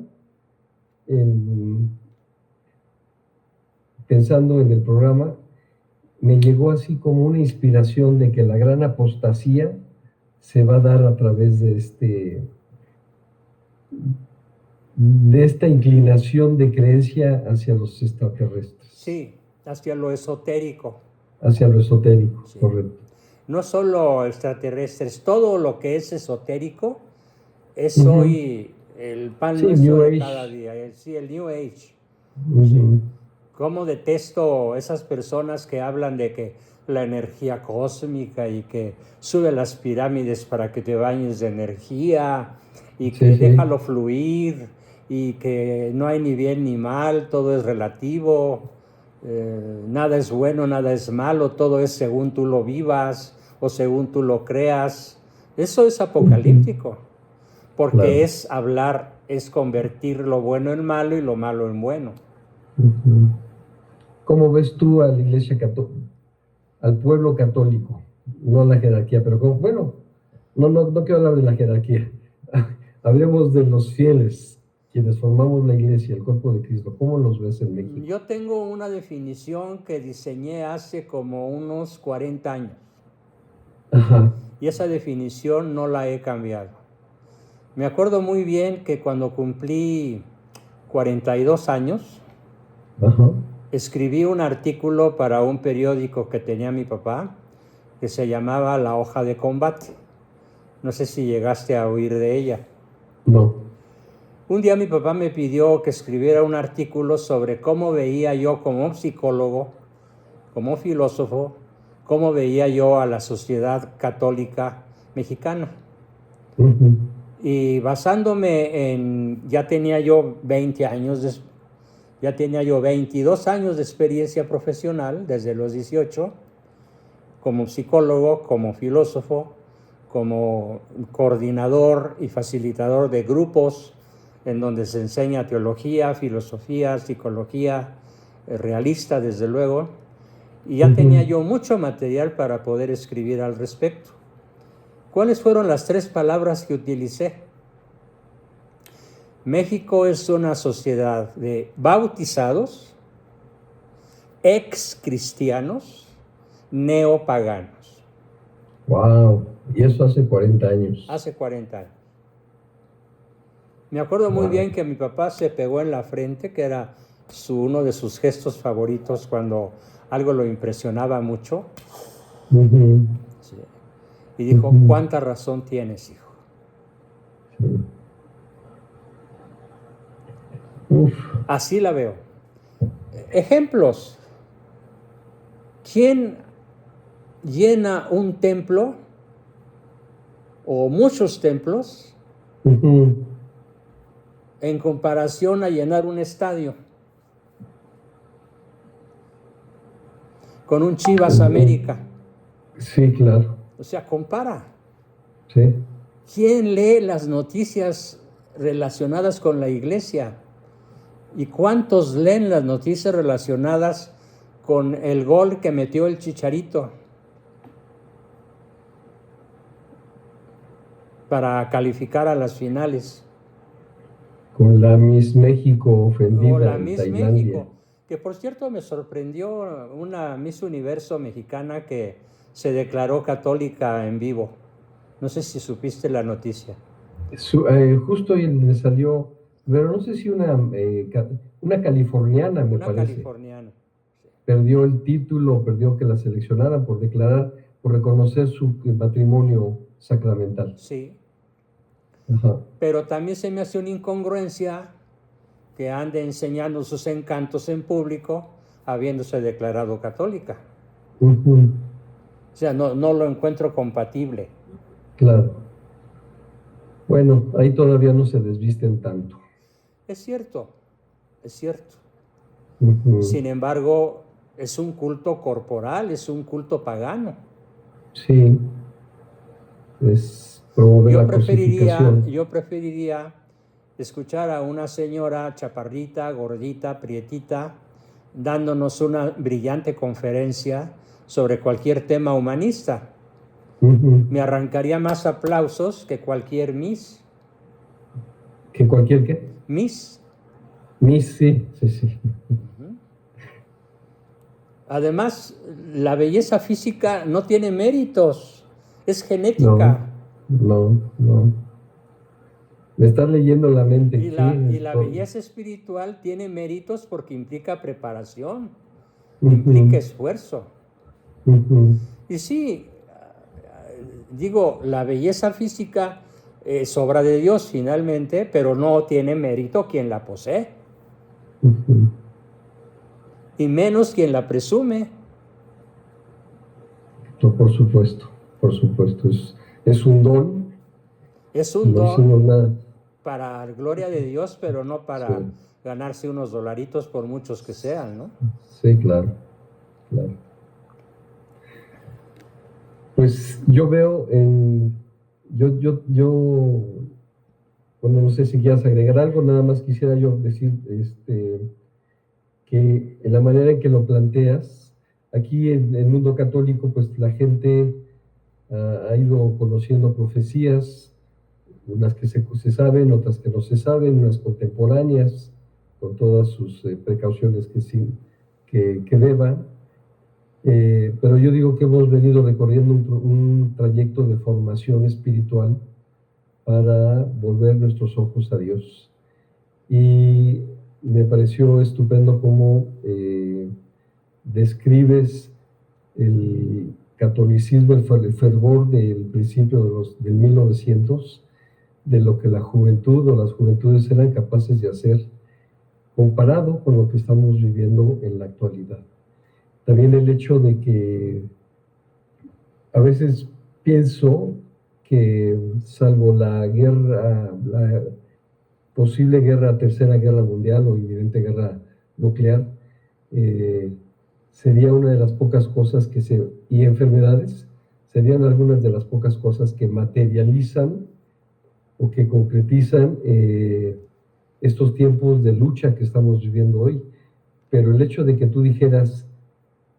pensando en el programa, me llegó así como una inspiración de que la gran apostasía se va a dar a través de esta inclinación de creencia hacia los extraterrestres. Sí, hacia lo esotérico. Hacia lo esotérico, sí. Correcto. No solo extraterrestres, todo lo que es esotérico es hoy el pan nuestro de cada día. Sí, el New Age. Sí. Cómo detesto esas personas que hablan de que la energía cósmica y que sube las pirámides para que te bañes de energía y que déjalo fluir y que no hay ni bien ni mal, todo es relativo, nada es bueno, nada es malo, todo es según tú lo vivas o según tú lo creas. Eso es apocalíptico, porque es hablar, es convertir lo bueno en malo y lo malo en bueno. ¿Cómo ves tú a la Iglesia Católica, al pueblo católico? No la jerarquía, pero bueno, no quiero hablar de la jerarquía. Hablemos de los fieles, quienes formamos la Iglesia, el cuerpo de Cristo. ¿Cómo los ves en México? Yo tengo una definición que diseñé hace como unos 40 años. Ajá. Y esa definición no la he cambiado. Me acuerdo muy bien que cuando cumplí 42 años, ajá, escribí un artículo para un periódico que tenía mi papá, que se llamaba La Hoja de Combate. No sé si llegaste a oír de ella. No. Un día mi papá me pidió que escribiera un artículo sobre cómo veía yo como psicólogo, como filósofo, cómo veía yo a la sociedad católica mexicana. Y basándome en, ya tenía yo 22 años de experiencia profesional, desde los 18, como psicólogo, como filósofo, como coordinador y facilitador de grupos en donde se enseña teología, filosofía, psicología, realista desde luego, y ya tenía yo mucho material para poder escribir al respecto. ¿Cuáles fueron las 3 palabras que utilicé? México es una sociedad de bautizados, ex cristianos, neopaganos. ¡Wow! Y eso hace 40 años. Hace 40 años. Me acuerdo muy bien que mi papá se pegó en la frente, que era uno de sus gestos favoritos cuando algo lo impresionaba mucho. Sí. Y dijo, ¿cuánta razón tienes, hijo? Así la veo. Ejemplos. ¿Quién llena un templo o muchos templos en comparación a llenar un estadio? Con un Chivas América. Sí, claro. O sea, compara. Sí. ¿Quién lee las noticias relacionadas con la iglesia? ¿Y cuántos leen las noticias relacionadas con el gol que metió el Chicharito para calificar a las finales? Con la Miss México ofendida. O la Miss México, que por cierto me sorprendió una Miss Universo mexicana que se declaró católica en vivo. No sé si supiste la noticia. Justo le salió, pero no sé si una californiana, me parece. Una californiana. Sí. Perdió el título, perdió que la seleccionaran por reconocer su matrimonio sacramental. Sí. Ajá. Pero también se me hace una incongruencia que ande enseñando sus encantos en público habiéndose declarado católica. O sea, no lo encuentro compatible. Claro. Bueno, ahí todavía no se desvisten tanto. Es cierto, es cierto. Sin embargo, es un culto corporal, es un culto pagano. Sí. Es promover la crucificación. Yo preferiría escuchar a una señora chaparrita, gordita, prietita, dándonos una brillante conferencia sobre cualquier tema humanista. Me arrancaría más aplausos que cualquier Miss. ¿Que cualquier qué? Miss. Miss, sí. Además, la belleza física no tiene méritos, es genética. No. Me estás leyendo la mente. Y la belleza espiritual tiene méritos porque implica preparación, implica esfuerzo. Y sí, digo, la belleza física es obra de Dios finalmente, pero no tiene mérito quien la posee. Y menos quien la presume. No, por supuesto, es un don. Es un don para gloria de Dios, pero no para ganarse unos dolaritos por muchos que sean, ¿no? Sí, claro. Pues yo veo bueno, no sé si quieras agregar algo, nada más quisiera yo decir que en la manera en que lo planteas, aquí en el mundo católico, pues la gente ha ido conociendo profecías, unas que se saben, otras que no se saben, unas contemporáneas, con todas sus precauciones que deban. Pero yo digo que hemos venido recorriendo un trayecto de formación espiritual para volver nuestros ojos a Dios. Y me pareció estupendo cómo describes el catolicismo, el fervor del principio del 1900, de lo que la juventud o las juventudes eran capaces de hacer comparado con lo que estamos viviendo en la actualidad. También el hecho de que a veces pienso que salvo la posible tercera guerra mundial o inminente guerra nuclear, sería una de las pocas cosas y enfermedades, serían algunas de las pocas cosas que materializan o que concretizan estos tiempos de lucha que estamos viviendo hoy. Pero el hecho de que tú dijeras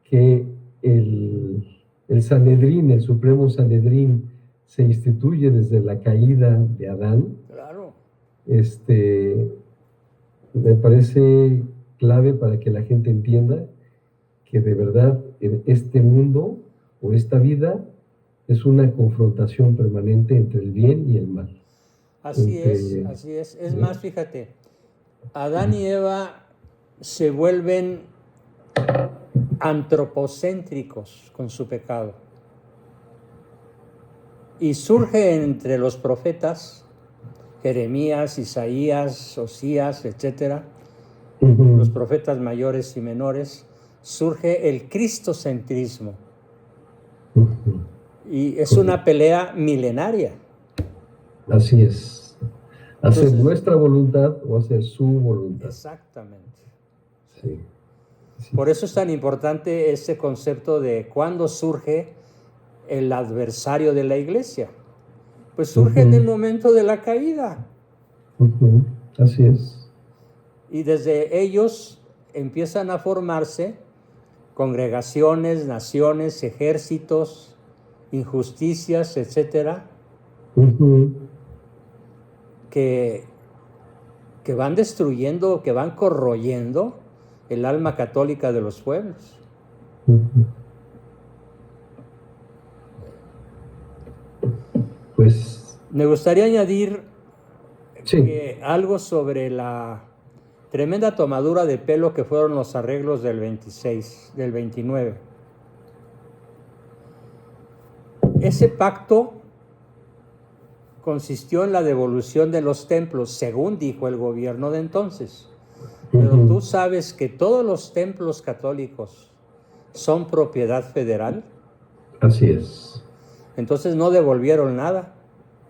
que el Sanedrín, el Supremo Sanedrín, se instituye desde la caída de Adán, claro. Me parece clave para que la gente entienda que de verdad este mundo o esta vida es una confrontación permanente entre el bien y el mal. Así es. Es más, fíjate, Adán y Eva se vuelven antropocéntricos con su pecado. Y surge entre los profetas, Jeremías, Isaías, Osías, etc., los profetas mayores y menores, surge el cristocentrismo. Y es una pelea milenaria. Así es. Hacer nuestra voluntad o hacer su voluntad. Exactamente. Sí. Por eso es tan importante ese concepto de cuándo surge el adversario de la iglesia. Pues surge en el momento de la caída. Así es. Y desde ellos empiezan a formarse congregaciones, naciones, ejércitos, injusticias, etcétera, que van destruyendo, que van corroyendo el alma católica de los pueblos. Pues me gustaría añadir algo sobre la tremenda tomadura de pelo que fueron los arreglos del 29. Ese pacto consistió en la devolución de los templos, según dijo el gobierno de entonces. Pero tú sabes que todos los templos católicos son propiedad federal. Así es. Entonces no devolvieron nada.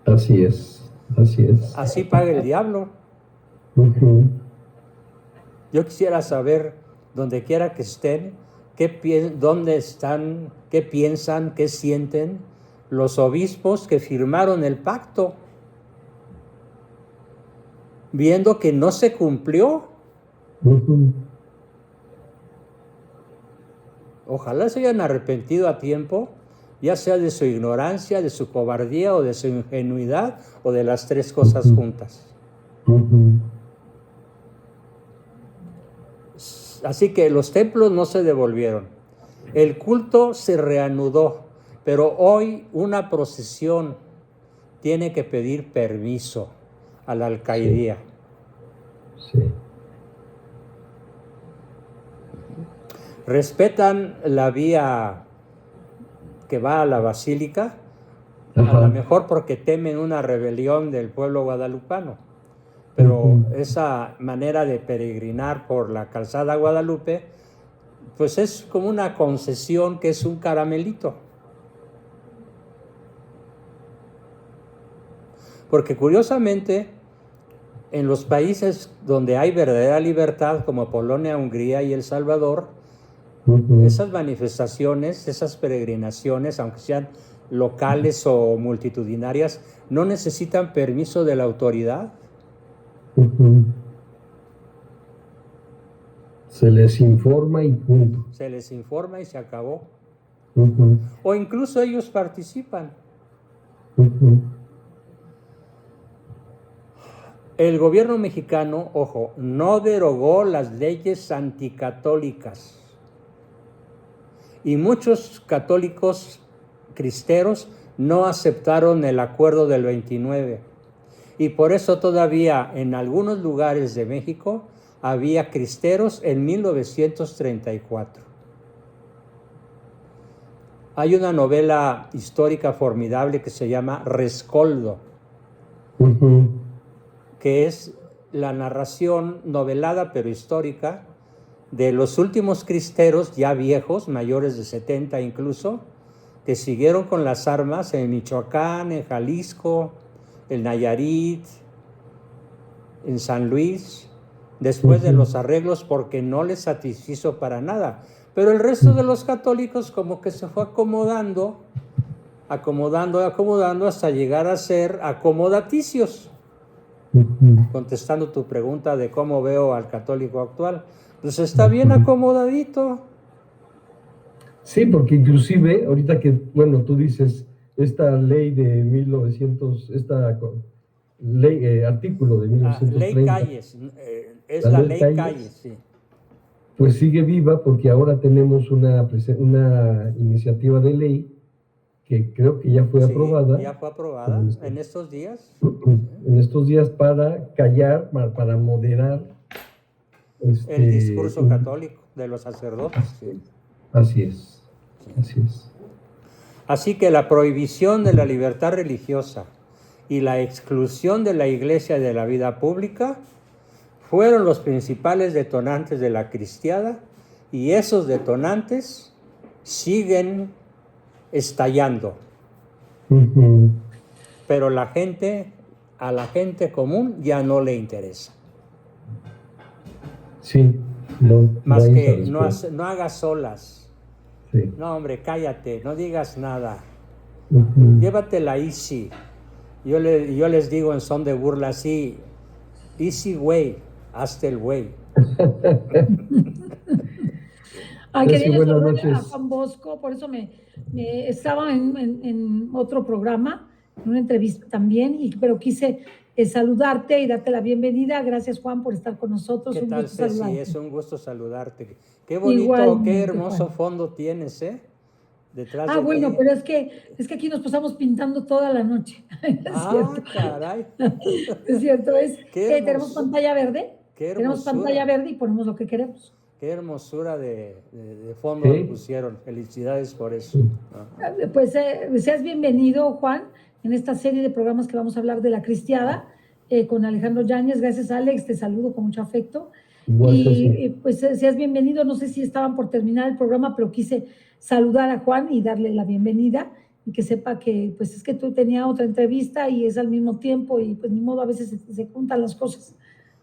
Así es. Así paga el diablo. Yo quisiera saber, donde quiera que estén, dónde están, qué piensan, qué sienten los obispos que firmaron el pacto, viendo que no se cumplió. Ojalá se hayan arrepentido a tiempo, ya sea de su ignorancia, de su cobardía o de su ingenuidad o de las tres cosas juntas. Así que los templos no se devolvieron. El culto se reanudó, pero hoy una procesión tiene que pedir permiso a la alcaidía. Sí. Respetan la vía que va a la basílica, a lo mejor porque temen una rebelión del pueblo guadalupano, pero esa manera de peregrinar por la calzada Guadalupe, pues es como una concesión que es un caramelito. Porque curiosamente, en los países donde hay verdadera libertad, como Polonia, Hungría y El Salvador, esas manifestaciones, esas peregrinaciones, aunque sean locales o multitudinarias, no necesitan permiso de la autoridad. Se les informa y punto. Se les informa y se acabó. O incluso ellos participan. El gobierno mexicano, ojo, no derogó las leyes anticatólicas. Y muchos católicos cristeros no aceptaron el acuerdo del 29. Y por eso todavía en algunos lugares de México había cristeros en 1934. Hay una novela histórica formidable que se llama Rescoldo, que es la narración novelada pero histórica de los últimos cristeros ya viejos, mayores de 70 incluso, que siguieron con las armas en Michoacán, en Jalisco, en Nayarit, en San Luis, después de los arreglos porque no les satisfizo para nada. Pero el resto de los católicos como que se fue acomodando hasta llegar a ser acomodaticios. Contestando tu pregunta de cómo veo al católico actual, pues está bien acomodadito. Sí, porque inclusive, ahorita que, bueno, tú dices, esta ley de 1900, artículo de 1930. Ley Calles, es la ley Calles, sí. Pues sigue viva porque ahora tenemos una iniciativa de ley que creo que ya fue aprobada. Ya fue aprobada en estos días. En estos días para callar, para moderar el discurso católico de los sacerdotes. Sí. Así es, así es. Así que la prohibición de la libertad religiosa y la exclusión de la Iglesia de la vida pública fueron los principales detonantes de la cristiada, y esos detonantes siguen estallando. Pero a la gente común ya no le interesa. Sí. Más que no hagas solas. Sí. No, hombre, cállate, no digas nada. Llévatela easy. Yo les digo en son de burla así, easy way, hazte el güey. Quería saludar a Juan Bosco, por eso me estaba en otro programa, en una entrevista también, pero quise saludarte y darte la bienvenida. Gracias, Juan, por estar con nosotros. ¿Qué tal, Ceci? Es un gusto saludarte. Qué bonito, igualmente, qué hermoso Juan. Fondo tienes, detrás de bueno, mí. pero es que aquí nos pasamos pintando toda la noche. Cierto. Caray. Es cierto, tenemos pantalla verde. Tenemos pantalla verde y ponemos lo que queremos. Qué hermosura de fondo le pusieron. Felicidades por eso. Pues seas bienvenido, Juan, en esta serie de programas que vamos a hablar de la cristiada con Alejandro Yáñez. Gracias, Alex, te saludo con mucho afecto. Y pues seas bienvenido. No sé si estaban por terminar el programa, pero quise saludar a Juan y darle la bienvenida y que sepa que pues es que tú tenías otra entrevista y es al mismo tiempo y pues ni modo, a veces se juntan las cosas.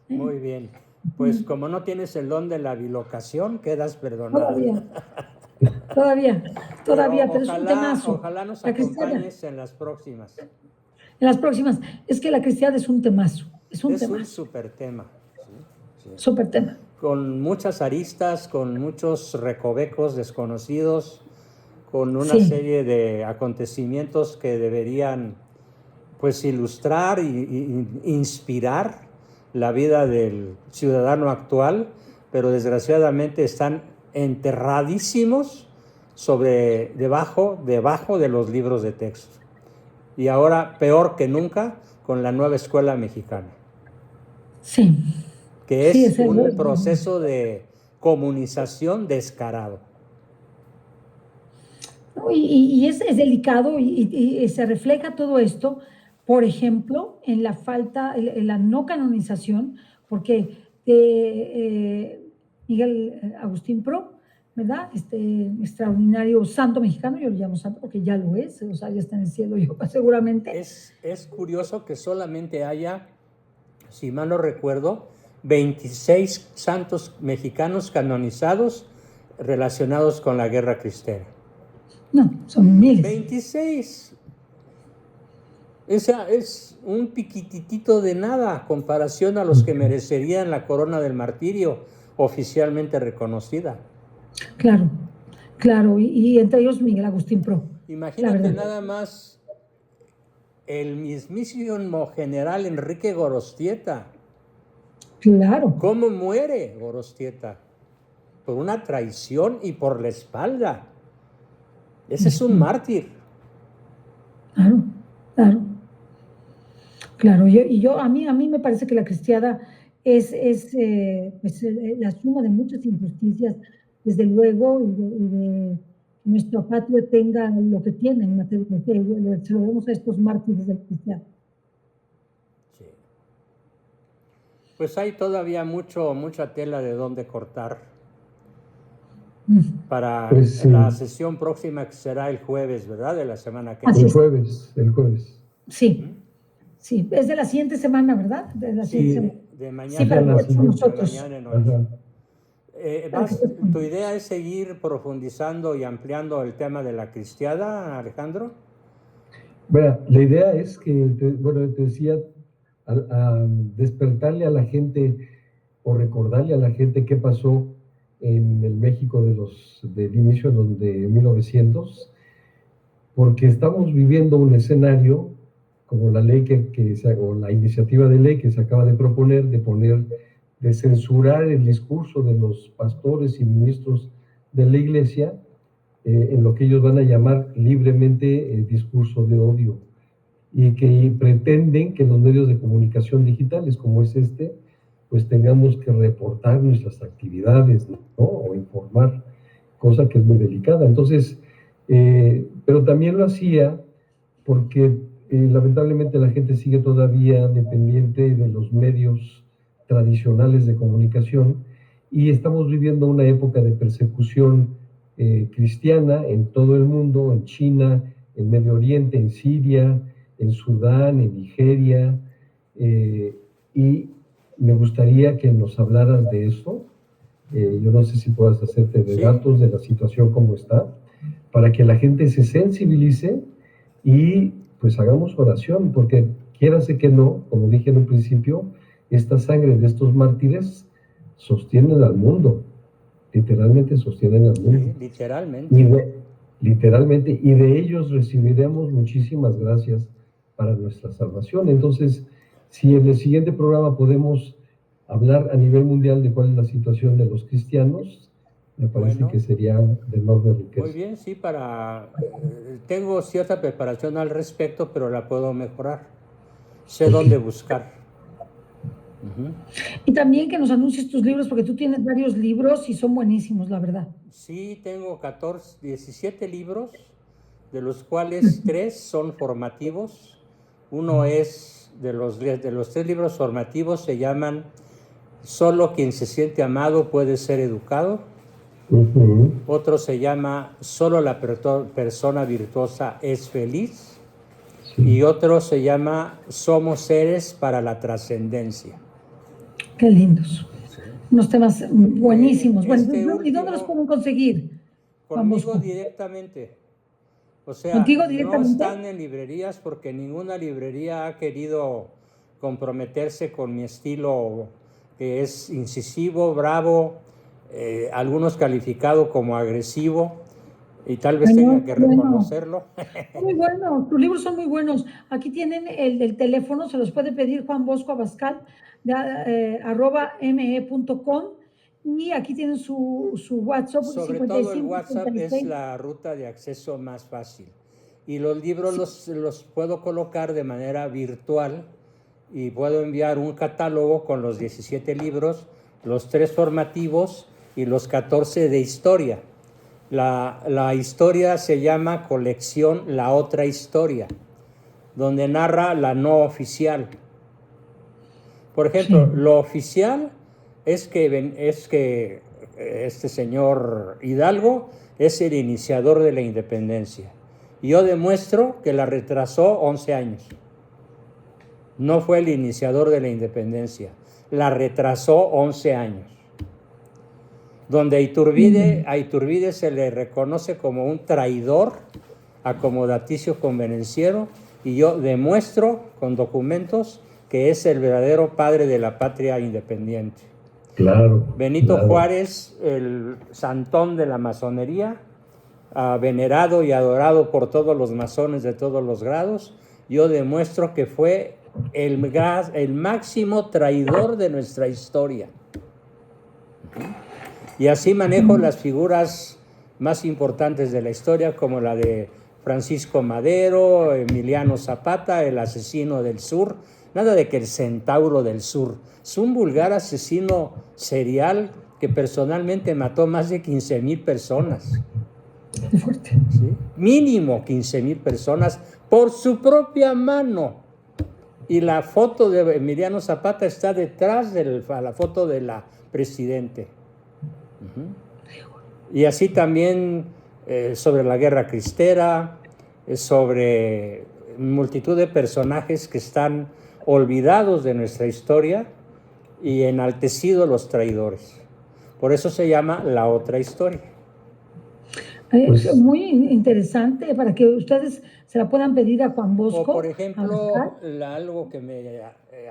Muy bien. Pues como no tienes el don de la bilocación, quedas perdonado. Todavía, pero ojalá, es un temazo. Ojalá nos acompañes en las próximas. En las próximas. Es que la cristiada es un temazo. Es un súper tema. Sí. Súper tema. Con muchas aristas, con muchos recovecos desconocidos, con una serie de acontecimientos que deberían pues ilustrar e inspirar la vida del ciudadano actual, pero desgraciadamente están enterradísimos debajo de los libros de texto. Y ahora, peor que nunca, con la nueva escuela mexicana. Sí. Que es un proceso de comunización descarado. Y es delicado y se refleja todo esto, por ejemplo, en la no canonización, porque Miguel Agustín Pro ¿verdad? Este extraordinario santo mexicano, yo lo llamo santo porque ya lo es, o sea, ya está en el cielo, yo seguramente. Es curioso que solamente haya, si mal no recuerdo, 26 santos mexicanos canonizados relacionados con la guerra cristera. No, son miles. 26. O sea, es un piquititito de nada a comparación a los que merecerían la corona del martirio oficialmente reconocida. Claro, claro, y entre ellos Miguel Agustín Pro. Imagínate nada más el mismísimo general Enrique Gorostieta. Claro. ¿Cómo muere Gorostieta? Por una traición y por la espalda. Ese es un mártir. Claro, claro. Claro, a mí me parece que la cristiada es pues, la suma de muchas injusticias, desde luego, y de nuestra patria tenga lo que tiene en materia de fe. Se lo vemos a estos mártires del cristiano. Sí. Pues hay todavía mucha tela de dónde cortar para la sesión próxima, que será el jueves, ¿verdad? De la semana que viene. El jueves. Sí. Sí, es de la siguiente semana, ¿verdad? De mañana. Sí, para nosotros. De mañana en noche. ¿Tu idea es seguir profundizando y ampliando el tema de la cristiada, Alejandro? Bueno, la idea es que, te decía, a despertarle a la gente o recordarle a la gente qué pasó en el México del inicio de 1900, porque estamos viviendo un escenario como la ley o la iniciativa de ley que se acaba de proponer, de censurar el discurso de los pastores y ministros de la iglesia, en lo que ellos van a llamar libremente discurso de odio, y que pretenden que los medios de comunicación digitales, como es pues tengamos que reportar nuestras actividades, ¿no? O informar, cosa que es muy delicada. Entonces, pero también lo hacía porque lamentablemente la gente sigue todavía dependiente de los medios tradicionales de comunicación, y estamos viviendo una época de persecución cristiana en todo el mundo, en China, en Medio Oriente, en Siria, en Sudán, en Nigeria, y me gustaría que nos hablaras de esto. Yo no sé si puedas hacerte de datos de la situación como está, para que la gente se sensibilice y pues hagamos oración, porque quiérase que no, como dije en un principio, esta sangre de estos mártires sostienen al mundo, literalmente sostienen al mundo. Sí, literalmente. Literalmente, y de ellos recibiremos muchísimas gracias para nuestra salvación. Entonces, si en el siguiente programa podemos hablar a nivel mundial de cuál es la situación de los cristianos, me parece que sería de enorme riqueza. Muy bien, sí, tengo cierta preparación al respecto, pero la puedo mejorar. Sé dónde buscar. Y también que nos anuncies tus libros, porque tú tienes varios libros y son buenísimos, la verdad. Sí, tengo 17 libros, de los cuales 3 son formativos. Uno es de los 3 libros formativos, se llaman Solo quien se siente amado puede ser educado. Otro se llama Solo la persona virtuosa es feliz. Y otro se llama Somos seres para la trascendencia. Qué lindos. Unos temas buenísimos. ¿Y dónde los pueden conseguir? Conmigo directamente. O sea, no están en librerías porque ninguna librería ha querido comprometerse con mi estilo, que es incisivo, bravo, algunos calificado como agresivo, y tal vez tenga que reconocerlo. Muy bueno, tus libros son muy buenos. Aquí tienen el teléfono, se los puede pedir Juan Bosco Abascal, @me.com, y aquí tienen su WhatsApp. Sobre 55, todo el WhatsApp 56. Es la ruta de acceso más fácil. Y los libros los puedo colocar de manera virtual, y puedo enviar un catálogo con los 17 libros, los 3 formativos y los 14 de historia. La historia se llama colección La Otra Historia, donde narra la no oficial. Por ejemplo, lo oficial es que este señor Hidalgo es el iniciador de la independencia. Y yo demuestro que la retrasó 11 años. No fue el iniciador de la independencia, la retrasó 11 años. Donde a Iturbide se le reconoce como un traidor, acomodaticio convenenciero, y yo demuestro con documentos que es el verdadero padre de la patria independiente. Claro. Benito Juárez, el santón de la masonería, venerado y adorado por todos los masones de todos los grados, yo demuestro que fue el máximo traidor de nuestra historia. Y así manejo las figuras más importantes de la historia, como la de Francisco Madero, Emiliano Zapata, el asesino del sur. Nada de que el centauro del sur. Es un vulgar asesino serial que personalmente mató más de 15,000 personas. Qué fuerte. ¿Sí? Mínimo 15,000 personas por su propia mano. Y la foto de Emiliano Zapata está detrás de la foto de la presidente. Y así también sobre la guerra cristera, sobre multitud de personajes que están olvidados de nuestra historia y enaltecidos los traidores. Por eso se llama La Otra Historia. Muy interesante para que ustedes se la puedan pedir a Juan Bosco. O por ejemplo, algo que me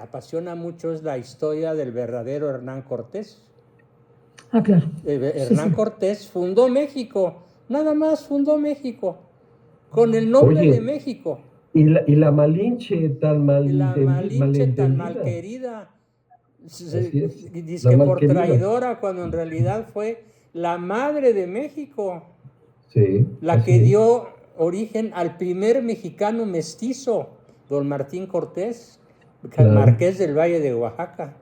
apasiona mucho es la historia del verdadero Hernán Cortés. Ah, claro. Hernán Cortés fundó México, nada más fundó México, con el nombre de México. Y la Malinche tan mal querida. Dice que por traidora, cuando en realidad fue la madre de México. Sí, la que dio origen al primer mexicano mestizo, don Martín Cortés, marqués del Valle de Oaxaca.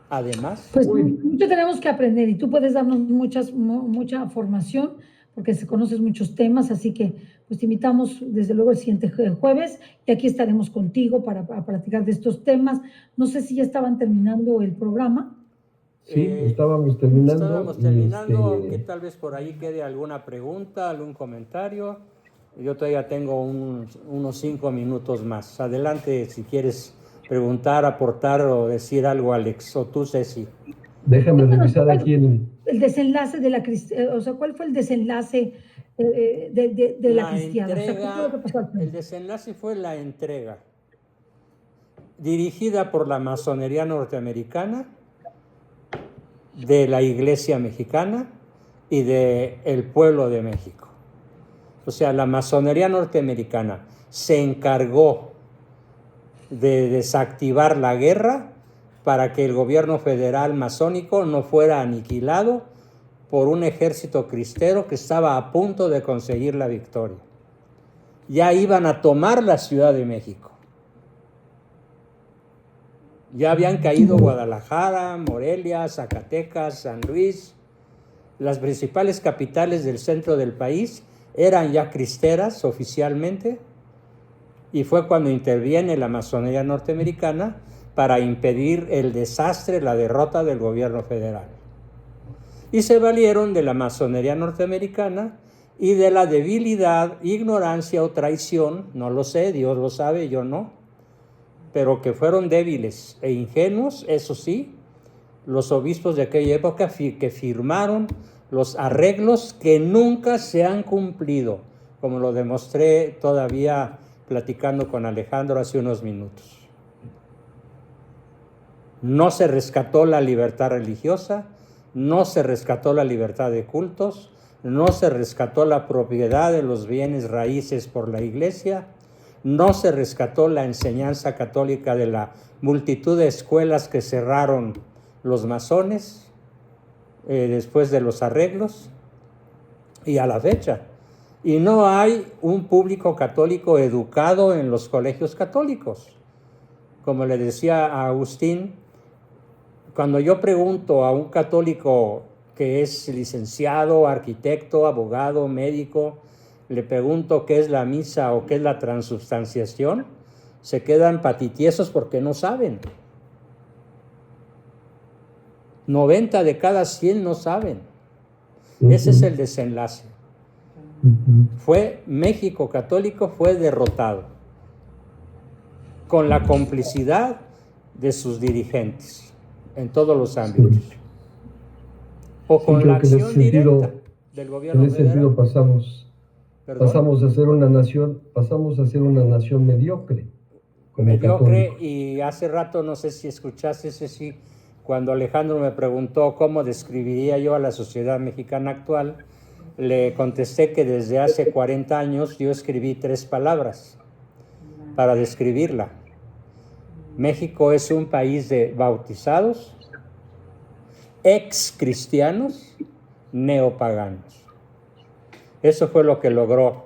Además. Pues mucho tenemos que aprender y tú puedes darnos mucha formación porque se conoces muchos temas, así que pues te invitamos desde luego el siguiente jueves y aquí estaremos contigo para platicar de estos temas. No sé si ya estaban terminando el programa. Sí, estábamos terminando. Aunque tal vez por ahí quede alguna pregunta, algún comentario. Yo todavía tengo unos 5 minutos más. Adelante si quieres preguntar, aportar o decir algo, Alex, o tú, Ceci. Déjame revisar aquí el desenlace de la cristiana, o sea, ¿cuál fue el desenlace de la cristiana? Entrega, o sea, el desenlace fue la entrega, dirigida por la masonería norteamericana, de la Iglesia mexicana y del pueblo de México. O sea, la masonería norteamericana se encargó de desactivar la guerra para que el gobierno federal masónico no fuera aniquilado por un ejército cristero que estaba a punto de conseguir la victoria. Ya iban a tomar la Ciudad de México. Ya habían caído Guadalajara, Morelia, Zacatecas, San Luis. Las principales capitales del centro del país eran ya cristeras oficialmente, y fue cuando interviene la masonería norteamericana para impedir el desastre, la derrota del gobierno federal. Y se valieron de la masonería norteamericana y de la debilidad, ignorancia o traición, no lo sé, Dios lo sabe, yo no, pero que fueron débiles e ingenuos, eso sí, los obispos de aquella época que firmaron los arreglos que nunca se han cumplido, como lo demostré todavía platicando con Alejandro hace unos minutos. No se rescató la libertad religiosa, no se rescató la libertad de cultos, no se rescató la propiedad de los bienes raíces por la Iglesia, no se rescató la enseñanza católica de la multitud de escuelas que cerraron los masones después de los arreglos y a la fecha. Y no hay un público católico educado en los colegios católicos. Como le decía a Agustín, cuando yo pregunto a un católico que es licenciado, arquitecto, abogado, médico, le pregunto qué es la misa o qué es la transubstanciación, se quedan patitiesos porque no saben. 90 de cada 100 no saben. Ese es el desenlace. México católico fue derrotado con la complicidad de sus dirigentes en todos los ámbitos. O con la acción directa del gobierno federal. En ese sentido pasamos a ser una nación mediocre. Mediocre, y hace rato, no sé si escuchaste, Ceci, cuando Alejandro me preguntó cómo describiría yo a la sociedad mexicana actual, le contesté que desde hace 40 años yo escribí 3 palabras para describirla. México es un país de bautizados, ex cristianos, neopaganos. Eso fue lo que logró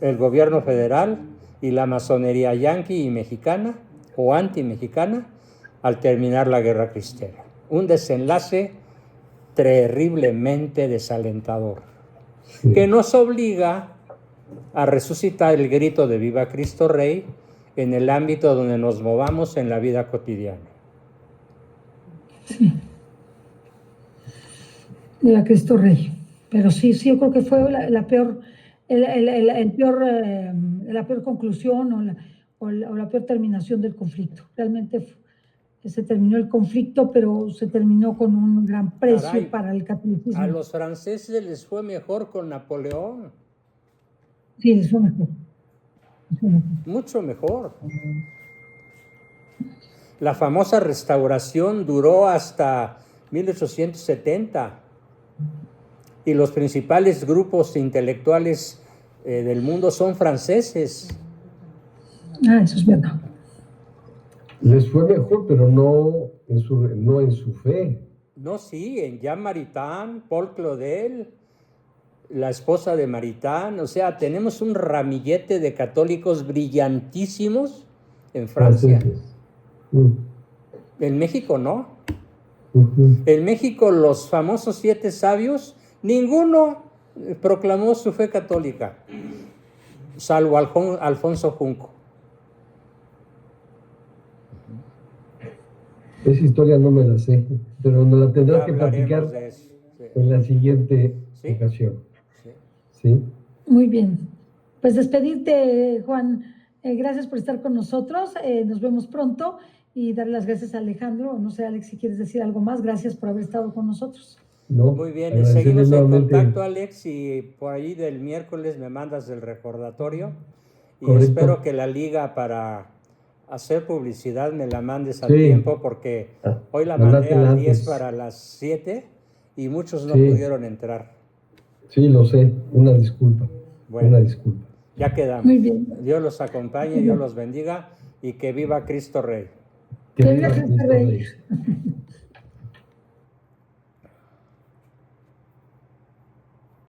el gobierno federal y la masonería yanqui y mexicana o anti-mexicana al terminar la guerra cristera. Un desenlace terriblemente desalentador, que nos obliga a resucitar el grito de Viva Cristo Rey en el ámbito donde nos movamos en la vida cotidiana. Sí. Viva Cristo Rey. Pero sí, yo creo que fue la peor conclusión o la peor terminación del conflicto. Realmente se terminó el conflicto, pero se terminó con un gran precio para el catolicismo. A los franceses les fue mejor con Napoleón. Sí, les fue mejor. Mucho mejor. La famosa restauración duró hasta 1870 y los principales grupos intelectuales del mundo son franceses. Eso es verdad. Les fue mejor, pero no en su fe. No, sí, en Jean Maritain, Paul Claudel, la esposa de Maritain, o sea, tenemos un ramillete de católicos brillantísimos en Francia. En México no. En México los famosos 7 sabios, ninguno proclamó su fe católica, salvo Alfonso Junco. Esa historia no me la sé, pero nos la tendrás que platicar en la siguiente ocasión. Sí. Muy bien. Pues despedirte, Juan. Gracias por estar con nosotros. Nos vemos pronto y dar las gracias a Alejandro. No sé, Alex, si quieres decir algo más. Gracias por haber estado con nosotros. No, muy bien, seguimos en contacto, Alex, y por ahí del miércoles me mandas el recordatorio. Y correcto. Espero que la liga para hacer publicidad me la mandes a tiempo, porque hoy la mandé a las 10 para las 7 y muchos no pudieron entrar. Sí, lo sé. Una disculpa. Bueno, una disculpa. Ya quedamos. Muy bien. Dios los acompañe, Dios los bendiga y que viva Cristo Rey. Que viva Cristo Rey.